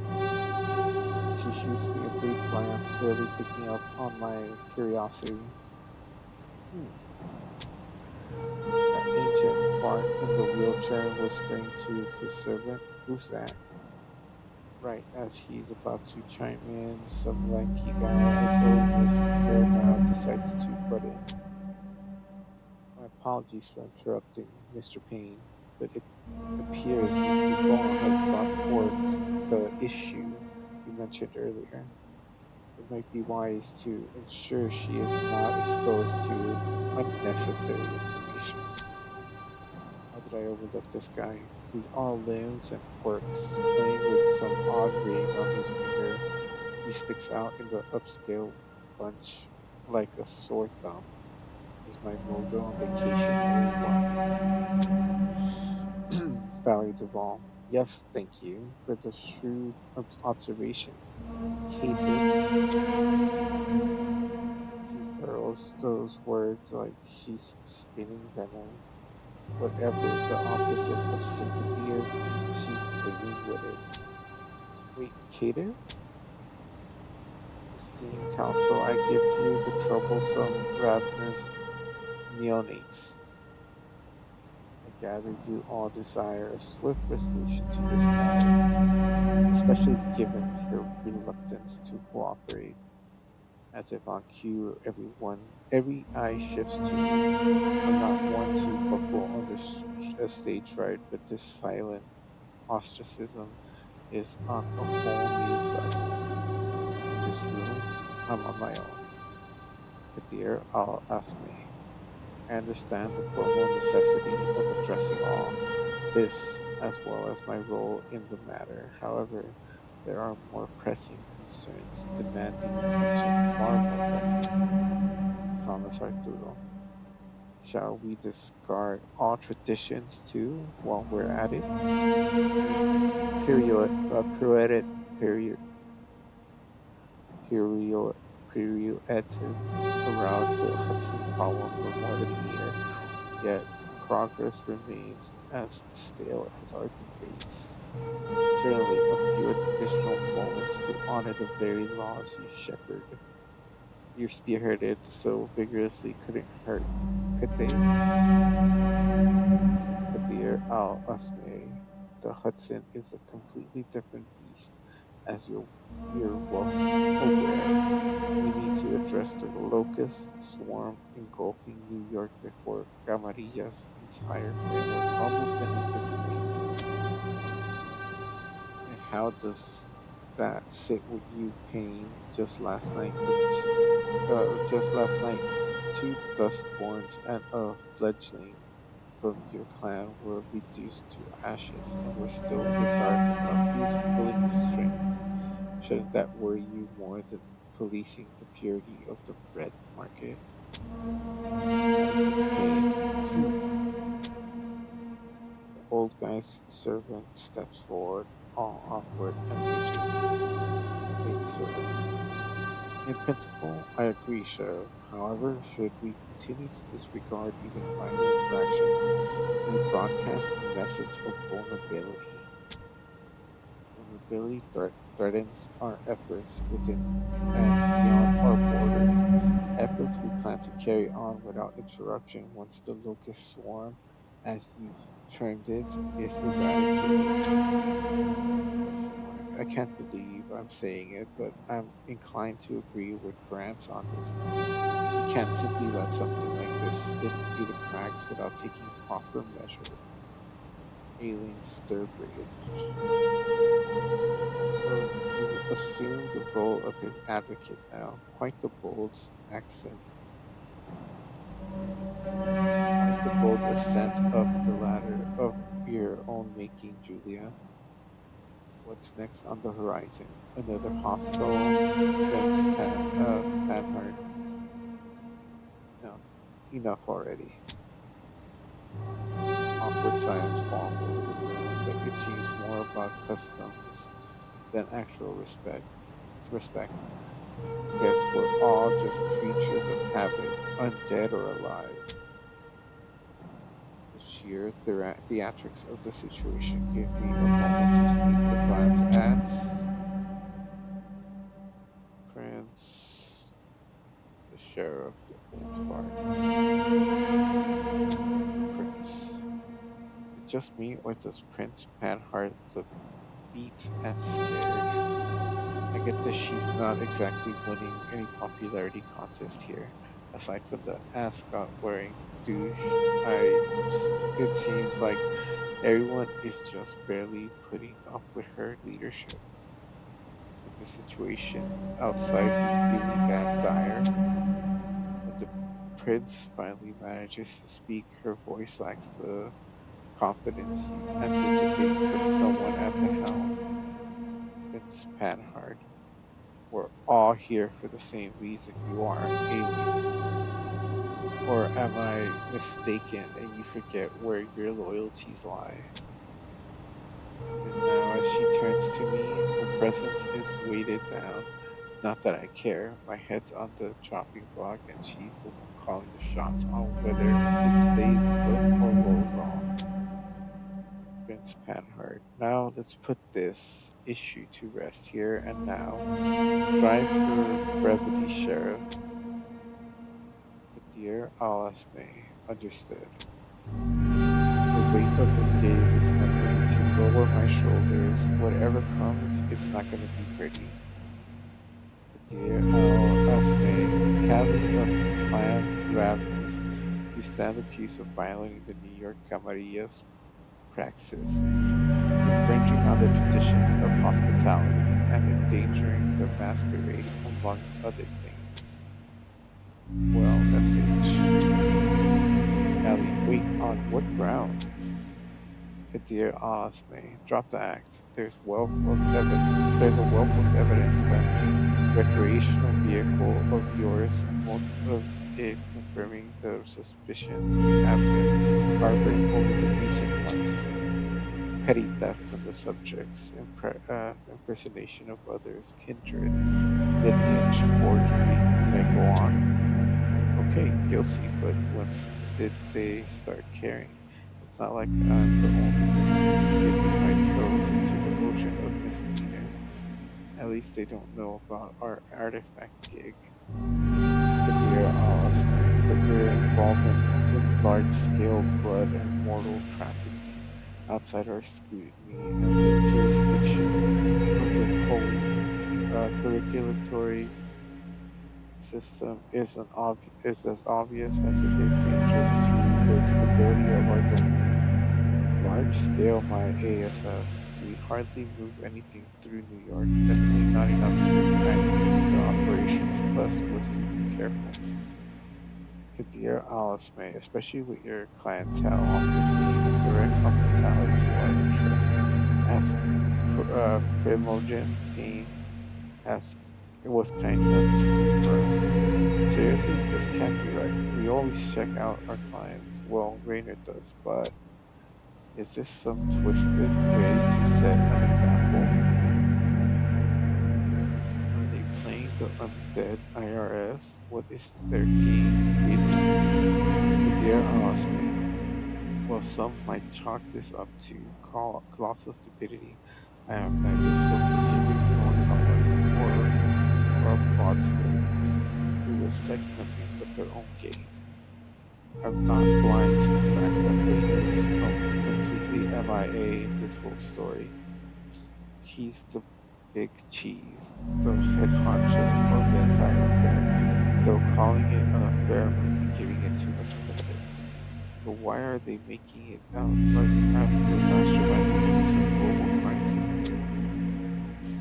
Mhm. She shoots me a brief glance, clearly picking up on my curiosity. Hmm, that ancient fart in the wheelchair, whispering to his servant. Who's that? Right as he's about to chime in, some lanky guy I totally missed until now decides to butt in. My apologies for interrupting, Mr. Payne, but it appears Miss Dupont has brought forth the issue you mentioned earlier. It might be wise to ensure she is not exposed to unnecessary information. How did I overlook this guy? He's all limbs and quirks, playing with some odd ring on his finger. He sticks out in the upscale bunch like a sore thumb. Is my mojo on vacation or what? Valley Duval. Yes, thank you for the shrewd observation. Caitiff, he hurls those words like she's spinning venom. Whatever the opposite of sympathy is, she's brimming with it. Wait, caitiff? Esteemed counsel, I give you the troublesome, ravenous neonates. I gather you all desire a swift resolution to this matter, especially given her reluctance to cooperate. As if on cue, every eye shifts to me. I'm not one to buckle under a stage fright, but this silent ostracism is on a whole new level. In this room, I'm on my own. Kadir al Asme. I understand the formal necessity of addressing all this as well as my role in the matter. However, there are more pressing concerns demanding attention, far more pressing. Thomas Arturo. Shall we discard all traditions too while we're at it? We pirouetted, period, period, pirouetted around the Hudson problem for more than a year, yet progress remains as stale as our debates. Certainly, a few additional moments to honor the very laws you spearheaded so vigorously couldn't hurt, could they? Kadir al Asme, the Hudson is a completely different beast. As you're well aware, we need to address the locust swarm engulfing New York before Camarilla's entire framework crumbles beneath its weight. And how does that sit with you, Payne? Just last night, two dustborns and a fledgling from your clan were reduced to ashes, and we're still in the dark about who's pulling the strings. Shouldn't that worry you more than policing the purity of the bread market? Adequate Payne. The old guy's servant steps forward, all awkward and rigid. Maidservant. In principle, I agree, Sheriff. However, should we continue to disregard even minor infractions, we broadcast a message of vulnerability. Vulnerability threatens our efforts within and beyond our borders, efforts we plan to carry on without interruption once the locust swarm, as you've termed it, is eradicated. Question mark. I can't believe I'm saying it, but I'm inclined to agree with Gramps on this one. We can't simply let something like this slip through the cracks without taking proper measures. Ailing Sturbridge. So you assume the role of his advocate now. Quite the bold accent, quite the bold ascent up the ladder of your own making, Julia. What's next on the horizon? Another hospital? Panhard. No, enough already. Awkward silence falls over the room, but it seems more about customs than actual respect. Guess we're all just creatures of habit, undead or alive. The sheer theatrics of the situation give me a moment to sneak a glance at Prince, the sheriff, the old fart. Prince. Is it just me, or does Prince Panhard look beat and scared? I get that she's not exactly winning any popularity contest here. Aside from the ascot wearing douche, it seems like everyone is just barely putting up with her leadership. Could the situation outside be really that dire? When the prince finally manages to speak, her voice lacks the confidence you'd anticipate from someone at the helm. Prince Panhard. We're all here for the same reason you are, aliens. Or am I mistaken and you forget where your loyalties lie? And now, as she turns to me, her presence is weighted down. Not that I care. My head's on the chopping block, and she's the one calling the shots on whether it stays put or rolls off. Prince Panhard. Now let's put this issue to rest here and now. Strive for brevity, Sheriff. Dear Alasme, understood. The weight of this gaze is going to lower my shoulders. Whatever comes, it's not going to be pretty. Dear Alasme, Callie of Clan Ravnus, you stand accused of violating the New York Camarilla's praxis, infringing on the traditions of hospitality, and endangering the masquerade, among other things. Well, SH. Callie, wait, on what grounds? Kadir asked me, drop the act. There's a wealth of evidence that recreational vehicle of yours, most of it confirming the suspicions we have been harboring over the recent months. Petty theft from the subjects, impersonation of others, kindred, lineage, forgery. May I go on? Okay, guilty, but when did they start caring? It's not like I'm the only one dipping my toes into the ocean of misdemeanors. At least they don't know about our artifact gig. Kadir Alasme, but their involvement in large-scale blood and mortal trafficking outside our scrutiny and the jurisdiction of the whole curriculatory system is as obvious as it is dangerous to the stability of our domain. Large scale my ASS. We hardly move anything through New York, definitely not enough to impact the operations, plus we're super careful. Kadir Alisme, especially with your clientele often being in direct hospitality to our interests, as Primogen Payne has was kind enough to confirm. Seriously, this can't be right. We always check out our clients. Well, Raynor does, but is this some twisted way to set an example? Are they playing the undead IRS? What is their game, really? Kadir Alasme. Well, some might chalk this up to colossal stupidity. I am neither so peculiar nor tolerant or of fraudsters who respect nothing but their own gain. I'm not blind to the fact that Rainer is completely MIA in this whole story. He's the big cheese, the head honcho of the entire affair, though calling it an affair might be giving it too much credit. But why are they making it out like I'm the mastermind behind some global crime syndicate?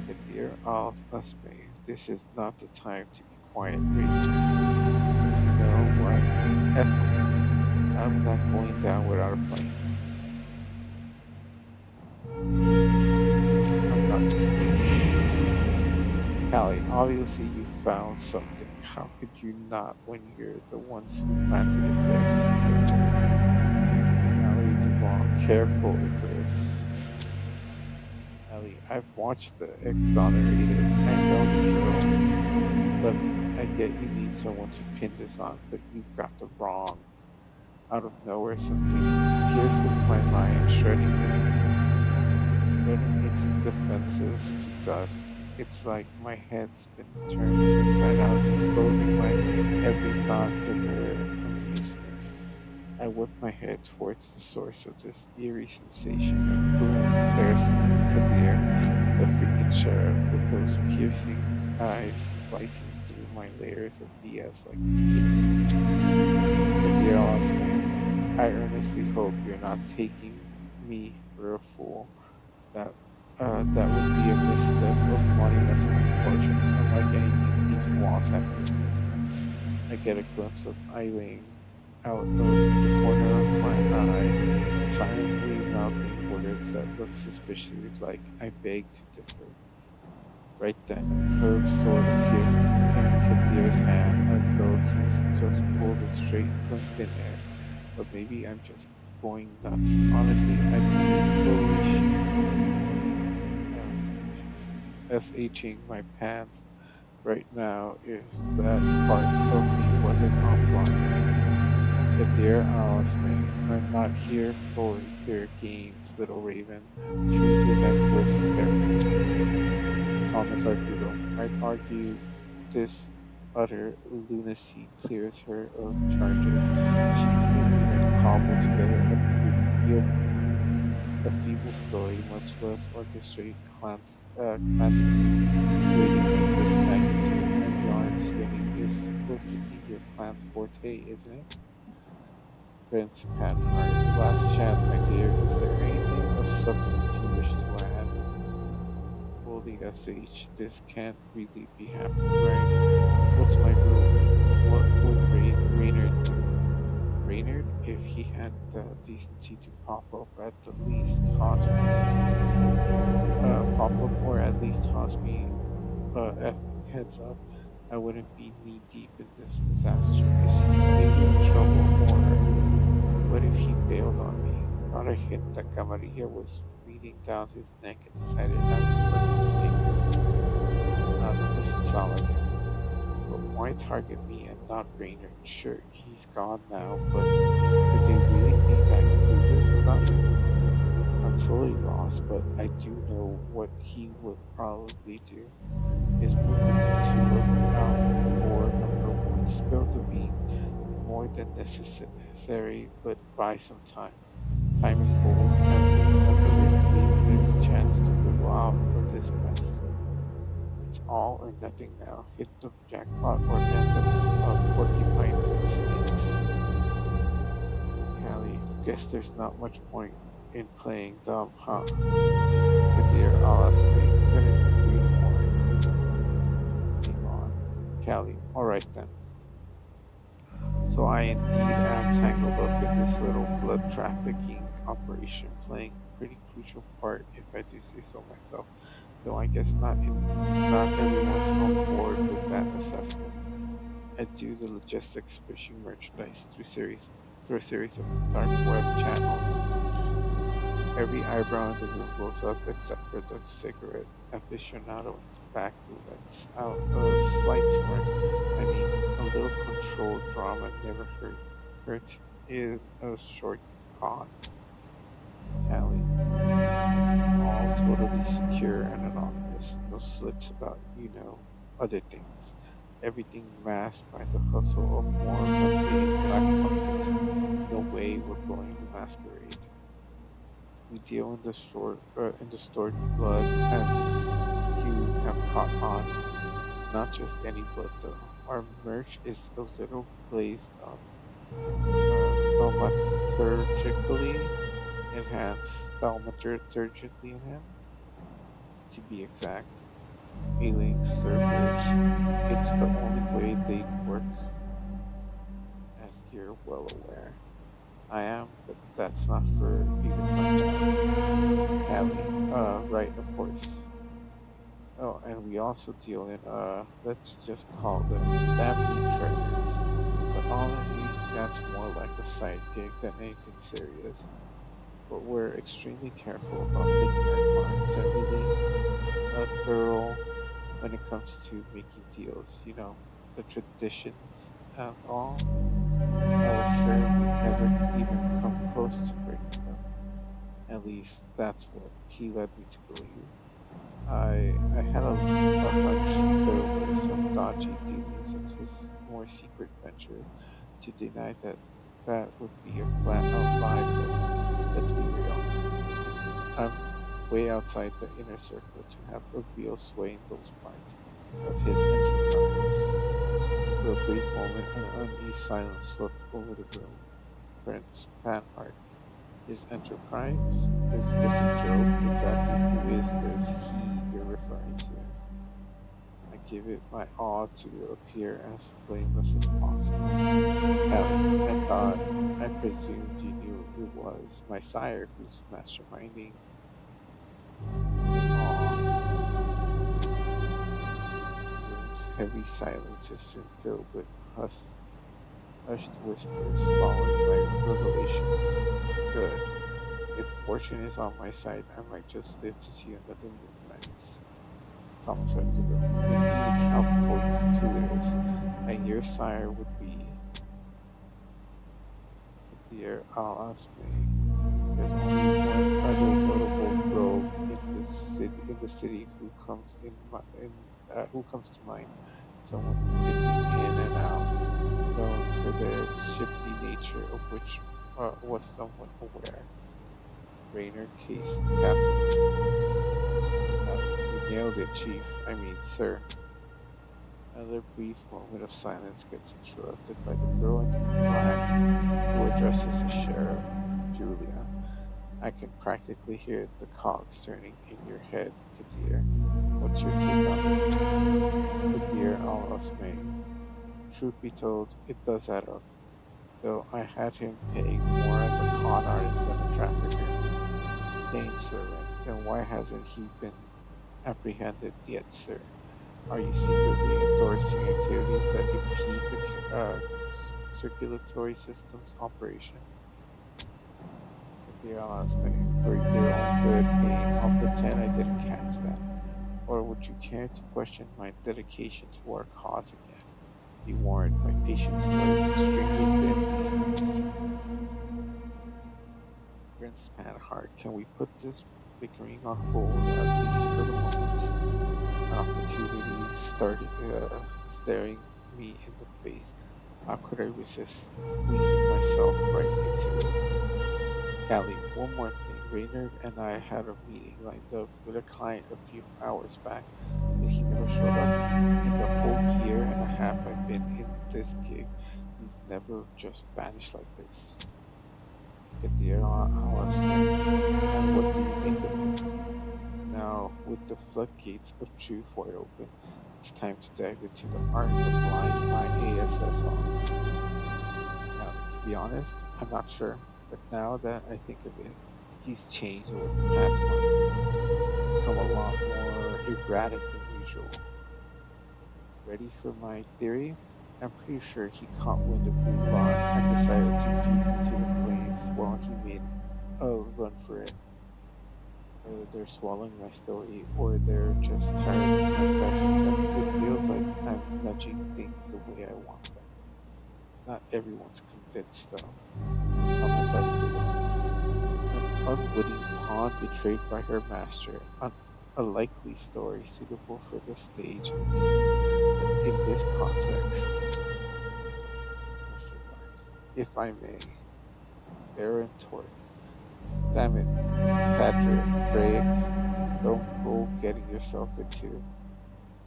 Kadir Al Asme, this is not the time to be quiet, Rainer. You know what? F 'em. I'm not going down without a fight. I'm not listening. Callie, obviously you found something. How could you not when you're the ones who planted it there? Careful. Allie Duvall, careful, Icarus. Allie, I've watched the Exonerated. I know the drill. Look, I get you need someone to pin this on, but you've got the wrong. Out of nowhere, something pierces my mind, shredding its defenses to dust. It's like my head's been turned inside out, exposing my every thought to their amusement. I whip my head towards the source of this eerie sensation, and boom, there's Kabir, the freaking sheriff, with those piercing eyes slicing through my layers of BS like it's cake. Kabir asks me, I earnestly hope you're not taking me for a fool. That that would be a misstep of monumental proportions, unlike anything these walls have witnessed. I get a glimpse of Eileen out of the corner of my eye, silently mouthing words that look suspiciously like I beg to differ. Right then, a curved sword appears in Kadir's hand as though he's just pulled it straight from thin air. But maybe I'm just going nuts. Honestly, I'd be totally uh, shing my pants right now if that part of me wasn't offline. Kadir Alisme, I'm not here for your games, little raven. Choose your necklace carefully. Thomas Artudo, I'd argue this utter lunacy clears her of charges. She couldn't even cobble together a feeble story, much less orchestrate clandestine waiting of this magnitude, and yarn spinning is supposed to be your clan's forte, isn't it? Prince Panhard, last chance, my dear. Is there anything of substance you wish to add? Holy SH, this can't really be happening, right? What's my rule? What would Raynard do? Raynard, if he had the decency to pop up or at least toss me heads up, I wouldn't be knee deep in this disaster. Is he really in trouble, or what if he bailed on me? Got a hint that Camarilla was breathing down his neck and decided I was playing a stake. That doesn't sound like him. But why target me and not Raynard? Sure, he's gone now, but could they really be that clueless about him? I'm fully lost, but I do know what he would probably do. His move would be to look out for number one, spill the beans more than necessary, but buy some time. Time is gold, and remember, leave this chance to wiggle out of this mess. nothing now. Hit the jackpot or end up porcupine with snakes. Callie, guess there's not much point in playing dumb, huh? Kadir, I'll ask me. Couldn't agree more. Hang on. Callie, alright then. So I indeed am tangled up in this little blood trafficking operation, playing a pretty crucial part, if I do say so myself. Though I guess not everyone's on board with that assessment. I do the logistics, pushing merchandise through a series of dark web channels. Every eyebrow in the room goes up except for the cigarette aficionado in the back who lets out a slight snort. I mean, a little controlled drama never hurts in a short con. Callie, all totally secure and anonymous. No slips about, other things. Everything masked by the hustle of more mundane black market. No way we're blowing the masquerade. We deal in the stored blood, as you have caught on. Not just any blood though. Our merch is a little glazed up, thaumaturgically thaumaturgically enhanced, to be exact. Healing servers. It's the only way they'd work, as you're well aware. I am, but that's not for you to find out. Callie, right, of course. Oh, and we also deal in, let's just call them family treasures. But honestly, that's more like a side gig than anything serious. But we're extremely careful about picking our clients and really thorough when it comes to making deals. The traditions and all. Oh, sir, we'd never even come close to breaking them. At least that's what he led me to believe. I had a hunch there were some dodgy dealings in his more secret ventures. To deny that would be a flat out lie, but let's be real. I'm way outside the inner circle to have a real sway in those parts of his enterprise. For a brief moment, an uneasy silence swept over the room. Prince Panhard, his enterprise? Is this a joke? Exactly who is this he you're referring to? I give it my all to appear as blameless as possible. Callie, I presumed you knew it was my sire who's masterminding. Aw, the room's heavy silence is soon filled with hushed whispers following my revelations. Good. If fortune is on my side, I might just live to see another moonrise. Commissar Goodall. Indeed, how fortuitous. And your sire would be the dear Al-Asmi. There's only one other notable rogue in the city who comes to mind. Someone dipping in and out, known for their shifty nature, of which was somewhat aware. Rainer Case Castleman. You nailed it, Chief. I mean, sir. Another brief moment of silence gets interrupted by the girl in black who addresses the sheriff, Julia. I can practically hear the cogs turning in your head, Kadir. What's your take on this? Kadir Al Osmani. Truth be told, it does add up, though I had him pegged more as a con artist than a trafficker. Dane servant, then why hasn't he been apprehended yet, sir? Are you secretly endorsing activities that impede the circulatory system's operation? Kadir Al Osmani, for your own good, Dane, I'll pretend I didn't catch that. Or would you care to question my dedication to our cause again? Be warned, my patience wears extremely thin these days. Prince Panhard, can we put this bickering on hold, at least for the moment? An opportunity started staring me in the face. How could I resist squeezing myself right into it? Callie, one more thing. Raynard and I had a meeting lined up with a client a few hours back, but he never showed up. In the whole year and a half I've been in this gig, he's never just vanished like this. Kadira Alice May, and what do you make of it? Now, with the floodgates of truth wide open, it's time to dive into the art of lying my ASS off. Now, to be honest, I'm not sure, but now that I think of it, he's changed over the past month, become a lot more erratic than usual. Ready for my theory? I'm pretty sure he caught wind of Blue Lot and decided to feed into the flames while he made a run for it. Whether they're swallowing my story or they're just tired of my presence, it feels like I'm nudging things the way I want them. Not everyone's convinced, though. How might that feel? An unwitting pawn betrayed by her master, a likely story suitable for the stage indeed. But in this context, question mark, if I may, Baron Torque. Damn it, Patrick, don't go getting yourself into.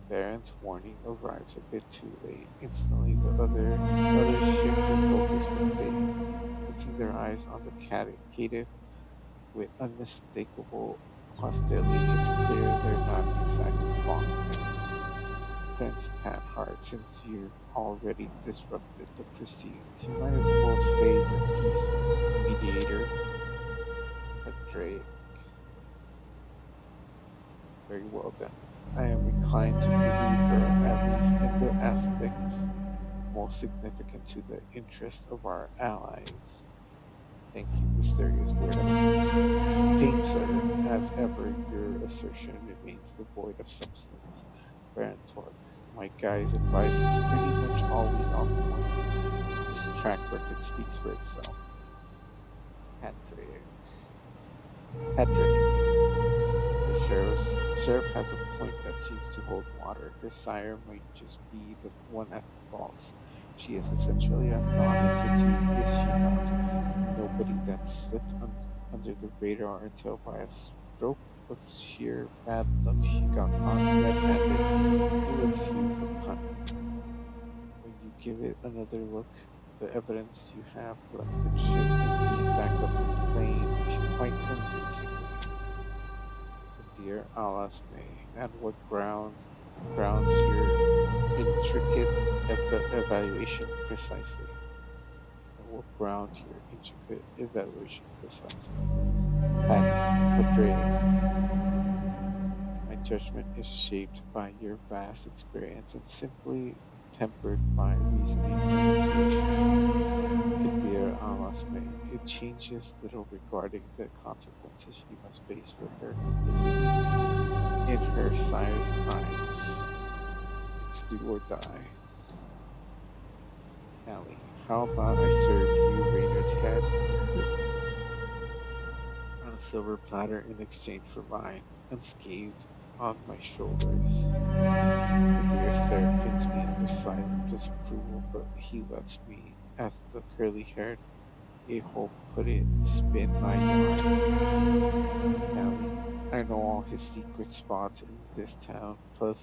Baron's warning arrives a bit too late. Instantly, the others shift their focus with Sadie, fixing their eyes on the caitiff with unmistakable hostility. It's clear they're not exactly fond of him. Prince Panhard, since you've already disrupted the proceedings, you might as well say your piece, mediator. Drake. Very well then. I am inclined to believe her, at least in the aspects most significant to the interest of our allies. Thank you, mysterious word of peace. Pain, sir, as ever, your assertion remains devoid of substance. Baron Torque, my guy's advice is pretty much always on point. His track record speaks for itself. Patrick. Patrick. The sheriff has a point that seems to hold water. Her sire might just be the one at fault. She is essentially a non-entity, is she not? Nobody that slipped under the radar until by a stroke of sheer bad luck she got caught red-handed. You'll excuse the pun. When you give it another look, the evidence you have collected should indeed back up your claim quite convincingly. Dear Alice May, and what grounds your intricate evaluation precisely? And what grounds your intricate evaluation precisely? Pat Padraig, my judgment is shaped by your vast experience and simply tempered by reasoning and intuition. Dear Alice May, it changes little regarding the consequences she must face for her complicity in her sire's crimes. It's do or die. Callie, how about I serve you Raynard's head on a silver platter in exchange for mine, unscathed on my shoulders? Kadir stare pins me under silent disapproval, but he lets me, as the curly-haired a-hole put it, spin my yarn. Callie, I know all his secret spots in this town, plus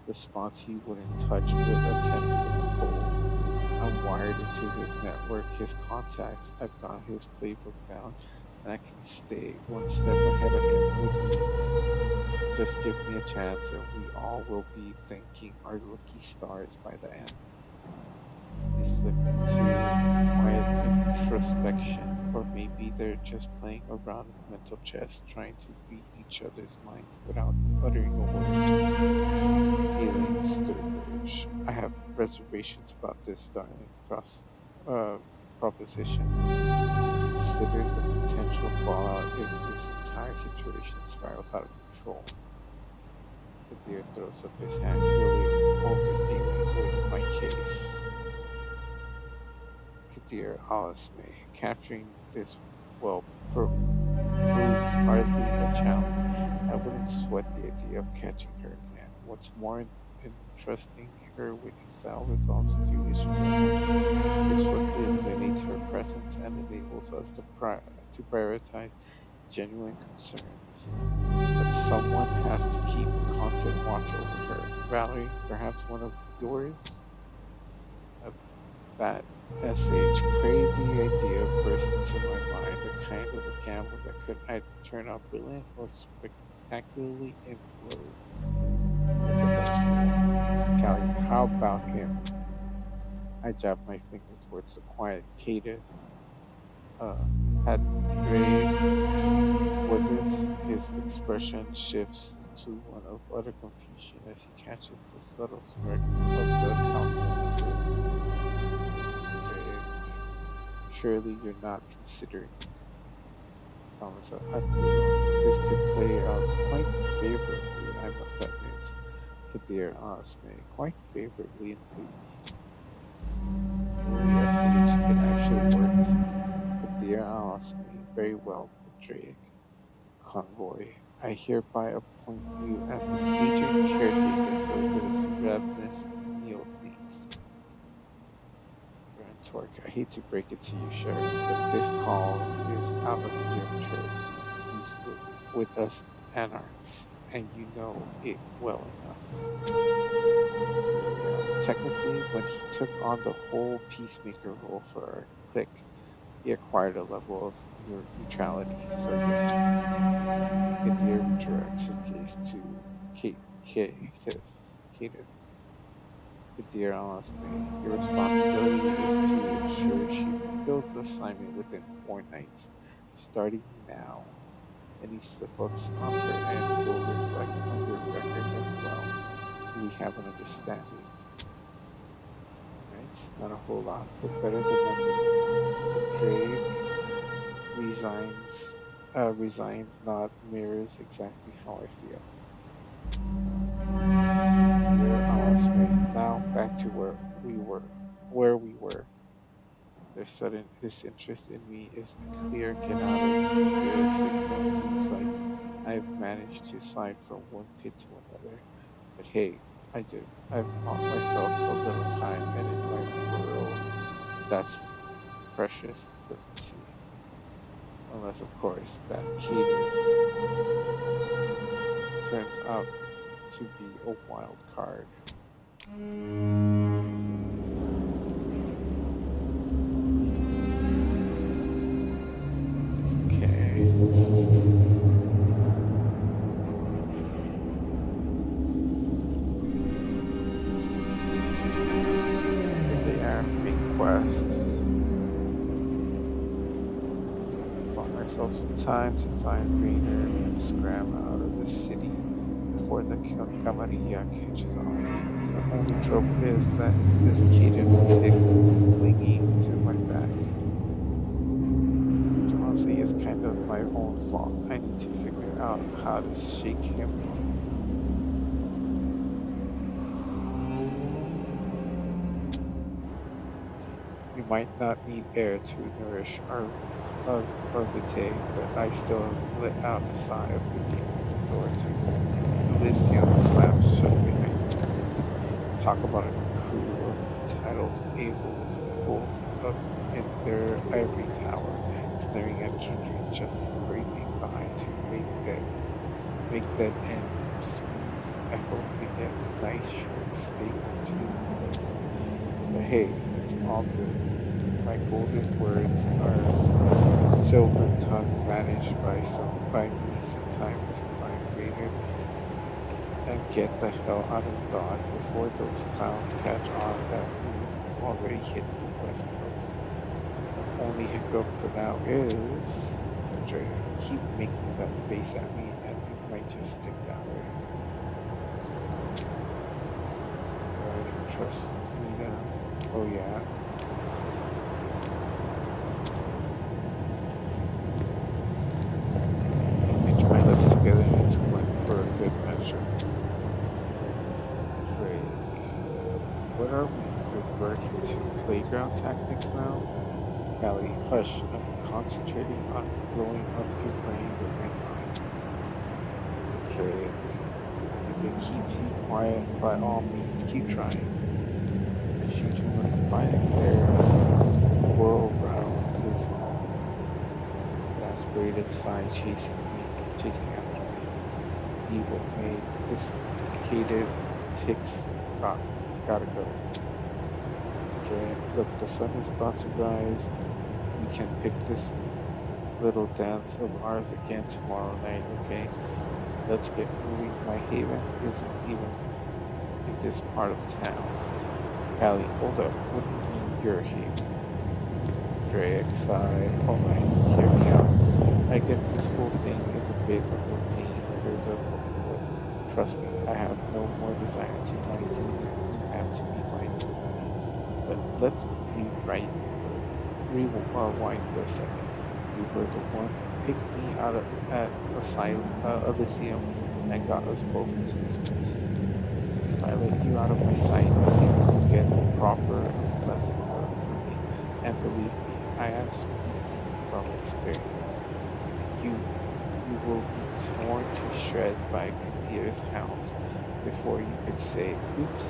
the spots he wouldn't touch with a 10-foot pole. I'm wired into his network, his contacts. I've got his playbook down, and I can stay one step ahead of him with ease. Just give me a chance, and we all will be thanking our lucky stars by the end. They slip into quiet introspection, or maybe they're just playing a round of mental chess, trying to read each other's minds without uttering a word. Aileen Sturbridge. I have reservations about this darling uh, proposition. Consider the potential fallout if this entire situation spirals out of control. Kadir throws up his hand, really overdealing with my case. Kadir Alice May, capturing this well proved hardly a challenge. I wouldn't sweat the idea of catching her again. What's more, entrusting her with Excel resolves dubious resemblance. It swiftly eliminates her presence and enables us to prioritize genuine concerns, but someone has to keep constant watch over her. Valerie, perhaps one of yours? A that crazy idea burst into my mind, the kind of a gamble that could either turn out brilliant or spectacularly implode at the dice roll. Callie, how about him? I jabbed my finger towards the quiet cative. Uh, Padraig, was it? His expression shifts to one of utter confusion as he catches the subtle smirk of the council member. Padraig, surely you're not considering Thomas Atwill. This could play out quite favorably, I must admit. Kadir asked me, quite favorably indeed. Fully estimate it actually worked. Kadir asked me, very well, Padraig. Convoy, I hereby appoint you as the agent caretaker for this ravenous neonates. Torque, I hate to break it to you, Sheriff, but this call is out of your turf. He's with us anarchs, and you know it well enough. Technically, when he took on the whole peacemaker role for our clique, he acquired a level of neutrality. So yes, Kadir redirects his gaze to Catif. Kadir Alasme, your responsibility is to ensure she fulfills the assignment within 4 nights, starting now. Any slip ups on her end will reflect on your record as well. Do we have an understanding? Alright, not a whole lot, but better than nothing. Padraig resigned nod mirrors exactly how I feel. Kadir Alasme, now back to where we were. Their sudden disinterest in me is a clear get out of here signal. Seems like I've managed to slide from one pit to another. But hey, I've bought myself a little time, and in my world, that's precious currency. Unless, of course, that cative turns out to be a wild card. Okay. Here they are, main quests. Bought myself some time to find Rainer and scram out of the city before the Camarilla catches on. The only trouble is that this cative tick clinging to my back, which honestly is kind of my own fault. I need to figure out how to shake him off. We might not need air to nourish our vitae, but I still let out a sigh of relief as the door to Elysium slams shut behind me. Talk about a crew of entitled a-holes holed up in their ivory tower, staring at Kindred just scraping by to make that end smooth. I hope we get a nice short steak or two with this. But hey, it's all good. My golden words are silver tongue managed by me sometimes to find Rainer and get the hell out of Dodge before those clowns catch on that we've already hit the west coast. The only hiccup for now is Andre, keep making that face at me and it might just stick that way. Do I even trust me now? Oh yeah. Pinch my lips together and squint for a good measure. Break. What are we reverting to? Playground tactics now? Callie, hush. I'm concentrating on blowing up your brain with my mind. Drake. If it keeps you quiet, by all means, keep trying. I shoot you with a fine glare as the whirl round his exasperated animated sigh chasing after me. Evil made desiccated ticks got, gotta go. Drake, look, the sun is about to rise. We can pick this little dance of ours again tomorrow night, okay? Let's get moving. My haven isn't even in this part of town. Callie, hold up. What do you mean your haven? Drake, sigh. Alright, hear me out. I get this whole thing is a bit of a pain under the hook, but trust me, I have no more desire to mind you than you have to be mindful of me. But let's rewind for a second. You were the one who picked me out of at Elysium and got us both into this mess. If I let you out of my sight, things will get proper unpleasant for me. And believe me, I am speaking from experience. You you will be torn to shreds by Kadir's hounds before you could say, oops.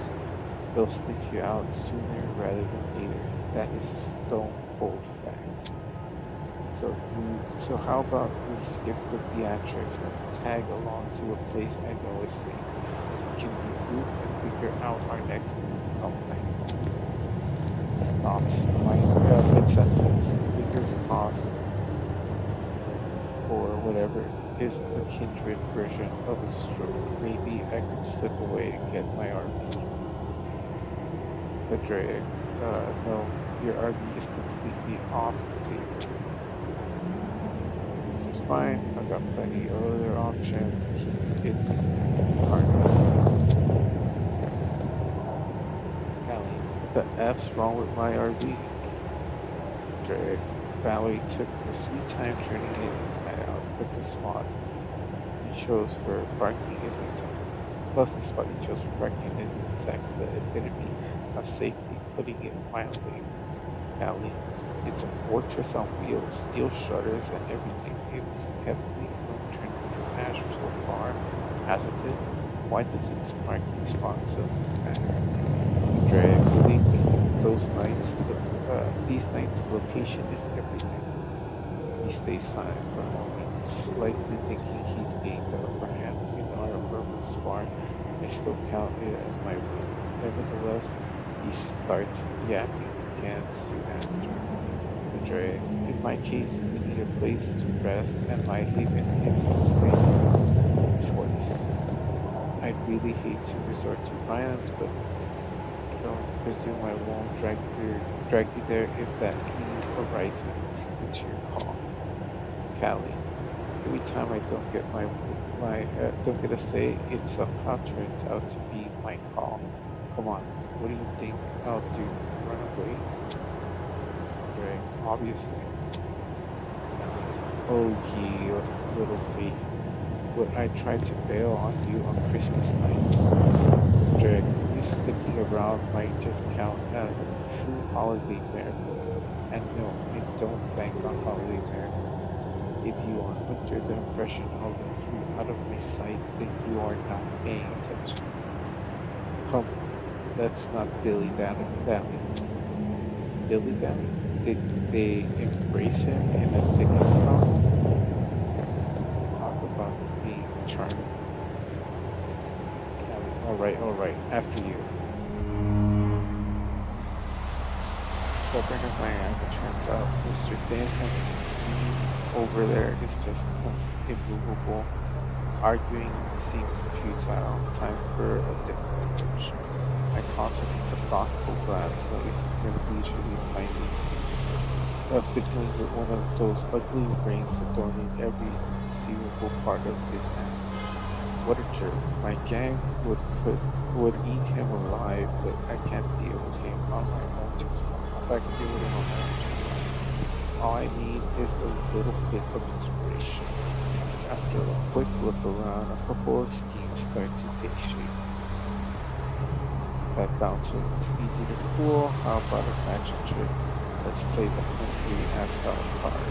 They'll sniff you out sooner rather than later. That is a stone cold fact. So how about we skip the theatrics and tag along to a place I know is safe. We can regroup and figure out our next move come nightfall. He stops mid-sentence, fingers crossed for whatever is a kindred version of a stroke. Maybe I could slip away and get my RV. Padraig, no, your RV is completely off the table. This is fine. I've got plenty of other options. Keep its cargo. Callie, what the F's wrong with my RV? Drake, Valerie took a sweet time turning it inside out, but the spot you chose for parking isn't exactly. Plus, the spot you chose for parking isn't exactly the epitome of safety, putting it mildly. Callie, it's a fortress on wheels, steel shutters and everything. It's kept me from turning to ash so far, hasn't it? Why does its parking spot suddenly matter? Drake, believe me, these nights, the location is everything. He stays silent for a moment, slightly thinking he's gained the upper hand in our verbal spar. I still count it as my win. Nevertheless, he starts yapping again soon after. Drake, in my case, we need a place to rest, and my haven isn't a safe choice. I'd really hate to resort to violence, but don't presume I won't drag you there if that need arises. It's your call. Callie, every time I don't get a say, it somehow turns out to be my call. Come on, what do you think I'll do? Run away? Drake, obviously. Callie, oh ye of little faith, would I try to bail on you on Christmas night? Drake, you sticking around might just count as a true holiday miracle. And no, I don't bank on holiday miracles. If you are under the impression I'll let you out of my sight, then you are not paying attention. Come, let's not dilly-dally. Dilly-dally? Did they embrace him in a Dickens novel? Talk about being charming. Callie, alright, after you. Stubborn as I am, it turns out Mr. Danham over there is just immovable. Arguing seems futile. Time for a different approach. I toss him a thoughtful glance, noticing him leisurely finding fiddling with one of those ugly rings adorning every conceivable part of his hand. What a jerk. My gang would eat him alive, but I can't deal with him on my own just fine. I can deal with him on my own just fine. All I need is a little bit of inspiration. After a quick look around, a couple of schemes start to take shape. That bouncer looks easy to fool. How about a magic trick? Let's play the hungry asshole card.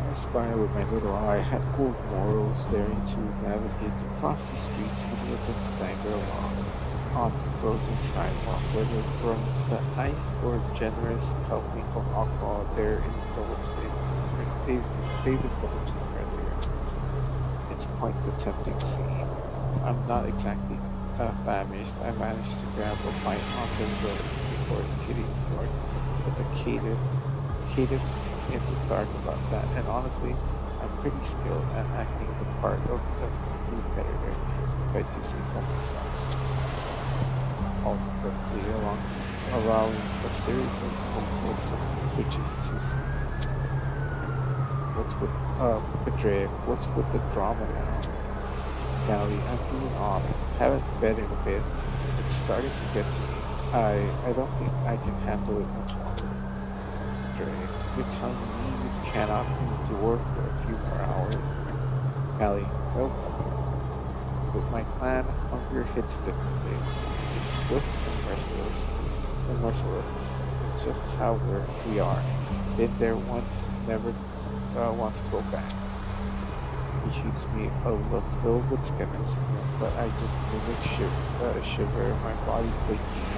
I spy with my little eye had gold morals daring to navigate across the streets, many of them stagger along. on the frozen sidewalk, whether from the ice or generous helping of alcohol there indulged they've indulged in earlier. It's quite the tempting scene. I'm not exactly famished. I managed to grab a bite on the road before hitting north, but the cadence in the dark about that. And honestly, I'm pretty skilled at acting the part of a food predator, if I do say so myself. Also perfectly along, allowing a series of hopeful switches to see what's with Madrid, what's with the drama now. Callie, I'm feeling off. Haven't fed in a bit. It's starting to get to me. I don't think I can handle it much longer. Dre, you're telling me you cannot endure for a few more hours? Callie, nope. With my clan, hunger hits differently. It's swift and merciless. It's just how we are. Been there once, never want to go back. He shoots me a look filled with skepticism, but I just mimic shiver, my body quaking.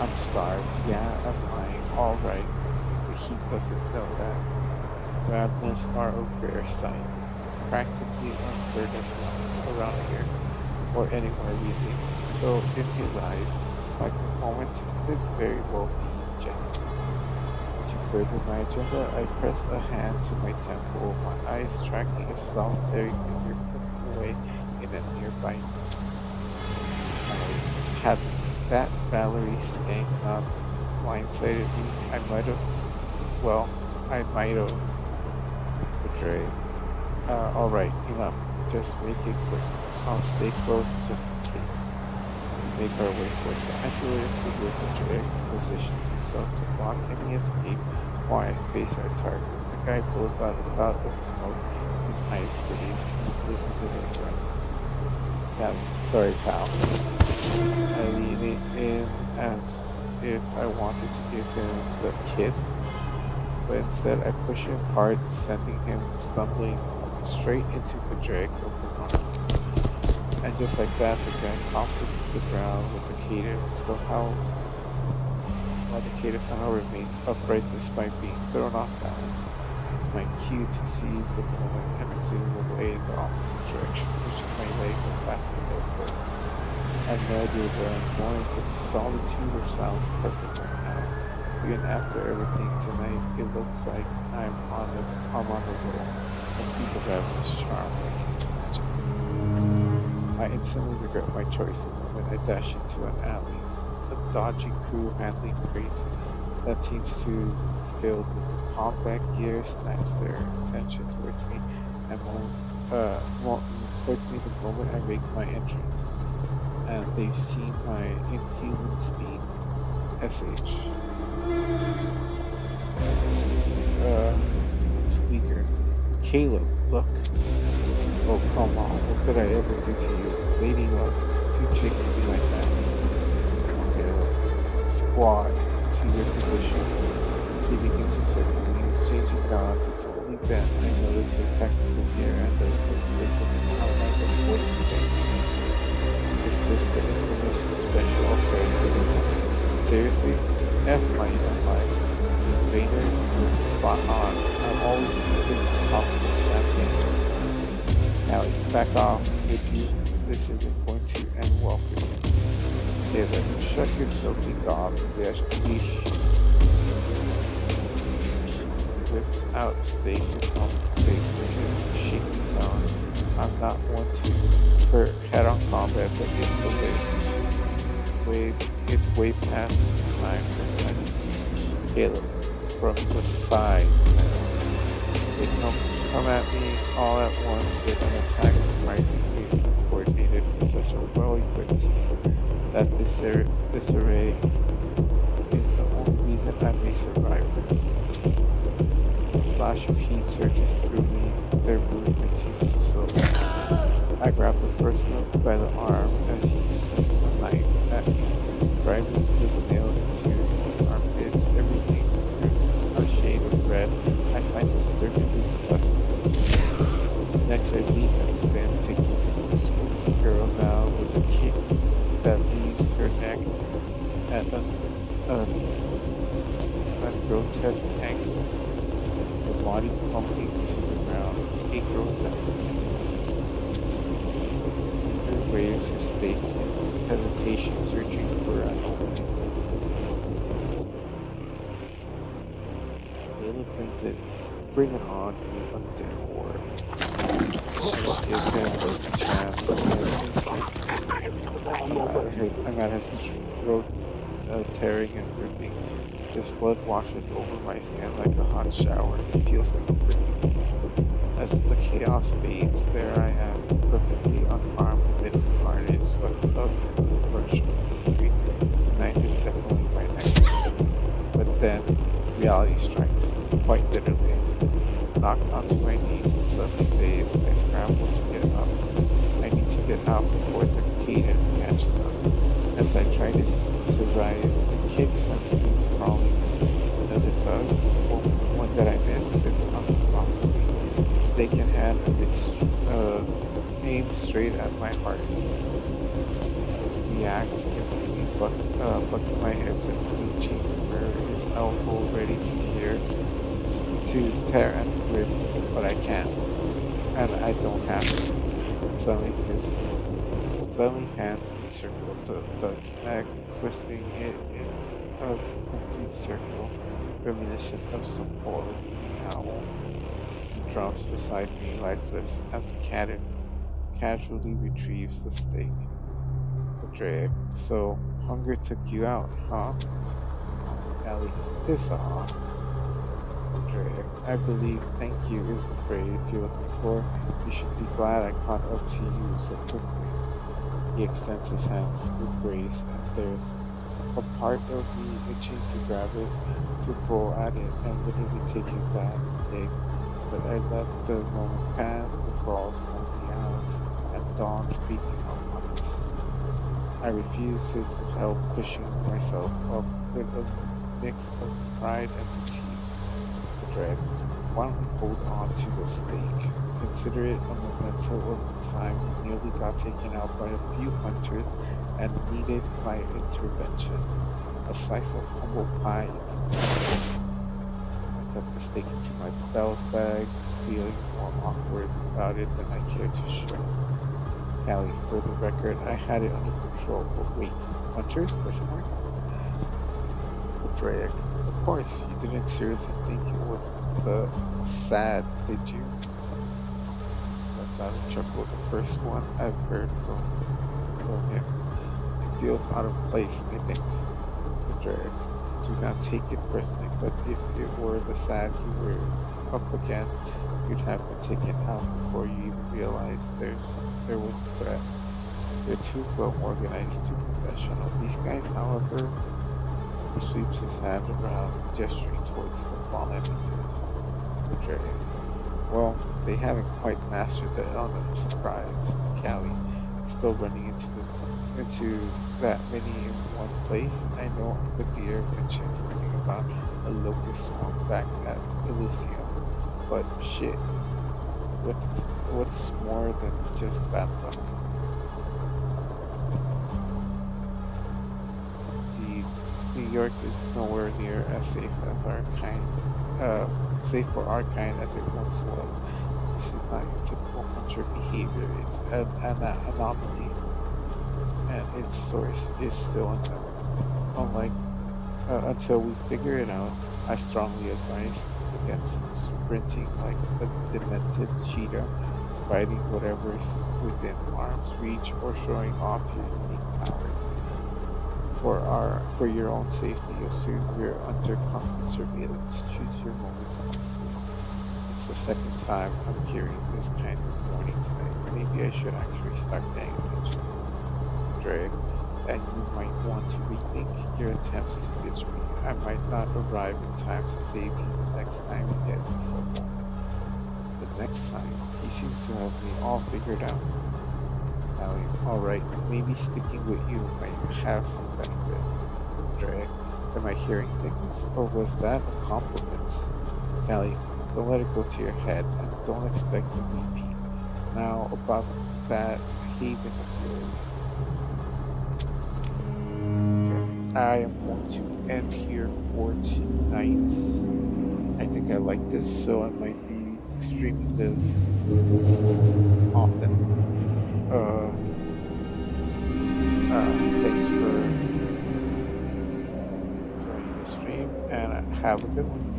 I'm starved. Yeah, I'm lying. All right. But he doesn't know that. Ravenous are a rare sight, practically unheard of around here, or anywhere really. So in his eyes, my performance could very well be genuine. To further my agenda, I press a hand to my temple, my eyes tracking a solitary figure clicking away in a nearby nook. Had that Valerie skank not blindsided me, I might have betrayed. Alright, enough. Just make it quick. I'll stay close just in case. We make our way towards the isolated figure Betrayed positions himself to block any escape while I face our target. The guy blows out a cloud of smoke and eyes freeze and slips into his run. Yeah, sorry pal. I lean it in as if I wanted to give him the kid, but instead I push him hard, sending him stumbling straight into Padraig's open arms. And just like that, the gun conflicts the ground with the cater somehow remains upright despite being thrown off balance. It's my cue to seize the moment and zoom away in the opposite direction, pushing my legs as fast as I could. I have no idea where I'm going, but solitude or sounds perfect right now. Even after everything tonight, it looks like I'm on the roll. I see the ravenous charm I can imagine. I instantly regret my choice the moment I dash into an alley. A dodgy crew handling crates that seems to filled with compact gear snaps their attention towards me and towards me the moment I make my entrance. And they've seen my inhuman speed. SH. Speaker. Caleb, look. Oh, come on. What could I ever do to you? Lady luck. Too chicken to be like that. Squad to your position. Getting into circling, exchanging guns. It's only then I noticed their technical gear and the system and how I avoid things. Is this the infamous special operation? Seriously? F my life. Vader was spot on. I'm always keeping possible champion. Now back off, would you? This isn't going to end well for you. Taylor, shut your filthy gob, bitch. Whips out steak to compensate for his shaky tone. I'm not one for head-on combat, but it's way past time for study. Caleb, from the side. They come at me all at once with an attack surprisingly coordinated for such a well-equipped team. That disarray is the only reason I may survive this. A flash of heat surges through me, their movement seems to slow down. I grab the first one by the arm as he swings the knife at me, driving his nails into his armpits. Everything turns a shade of red. I find this disturbingly disgusting. Next I leap and spin, taking the smoky girl now with a kick that leaves it grows at him. Peter raises his stake in hesitation, searching for an opening. Caleb brings it. Bring it on, you undead whore. I give him a chance at instant. I'm at his throat, tearing and ripping. His blood washes over my skin like a hot shower. It feels comforting. As the chaos fades, there I am, perfectly unharmed amid the carnage, swept up in the rush of the street. Night is definitely my next. But then, reality strikes, quite literally. Knocked onto my knees, suddenly dazed, I scramble to get up. I need to get out before the cadence catches up. As I try to rise, the kid suddenly crawling. Another thug, one that I missed, sits on top of me. Stake in hand, and it's aimed straight at my heart. React instantly, bucking my hips and clenching where his elbow ready to tear and rip, but I can't, and I don't have to. Suddenly hands encircle the thug's neck, twisting it in a complete circle, reminiscent of some horror owl. He drops beside me lifeless as the cat casually retrieves the steak. Drake, so hunger took you out, huh? Ellie, piss off. Drake, I believe thank you is the phrase you're looking for. You should be glad I caught up to you so quickly. He extends his hands with grace, and there's a part of me itching to grab it, to pull at it, and literally take his bad steak. But I let the moment pass, the balls pull me out, and dawn speaking of us. I refuse his help, pushing myself up with a mix of pride and fatigue. The dread. Why don't we hold on to the stake? Consider it a memento of the time we nearly got taken out by a few hunters and needed my intervention. A slice of humble pie. I tucked the stake into my belt bag, feeling more awkward about it than I cared to show. Callie, for the record, I had it under control, but wait, hunters? Question mark? Drake, of course, you didn't seriously think it was the sad, did you? That's not a chuckle, the first one I've heard from him. It feels out of place, I think. Drake, do not take it personally, but if it were the sad you were up against, you'd have been taken out before you even realized there was a threat. They're too well organized, too professional. These guys, however, he sweeps his hand around, gesturing towards the fallen images. Betrayed. Well, they haven't quite mastered the element of surprise. Callie, still running into that many in one place. I know the deer mentioned something about a locust swarm back at Elysium, but shit. What's more than just bad luck? New York is nowhere near as safe for our kind as it once was. This is not your typical hunter behavior. It's an anomaly, and its source is still unknown. Until we figure it out, I strongly advise against sprinting like a demented cheetah, fighting whatever's within arm's reach, or showing off your unique powers. For your own safety, assume we're under constant surveillance. Choose your moment wisely. It's the second time I'm hearing this kind of warning today. Maybe I should actually start paying attention. Drake, and you might want to rethink your attempts to ditch me. I might not arrive in time to save you the next time we get in trouble. The next time, he seems to have me all figured out. Alright, maybe sticking with you might have some benefit. Drake, am I hearing things? Or was that a compliment? Callie, don't let it go to your head, and don't expect a repeat. Now, about that haven of yours. Okay. I am going to end here for tonight. I think I like this, so I might be streaming this often. Uh, Thanks for joining the stream and have a good one.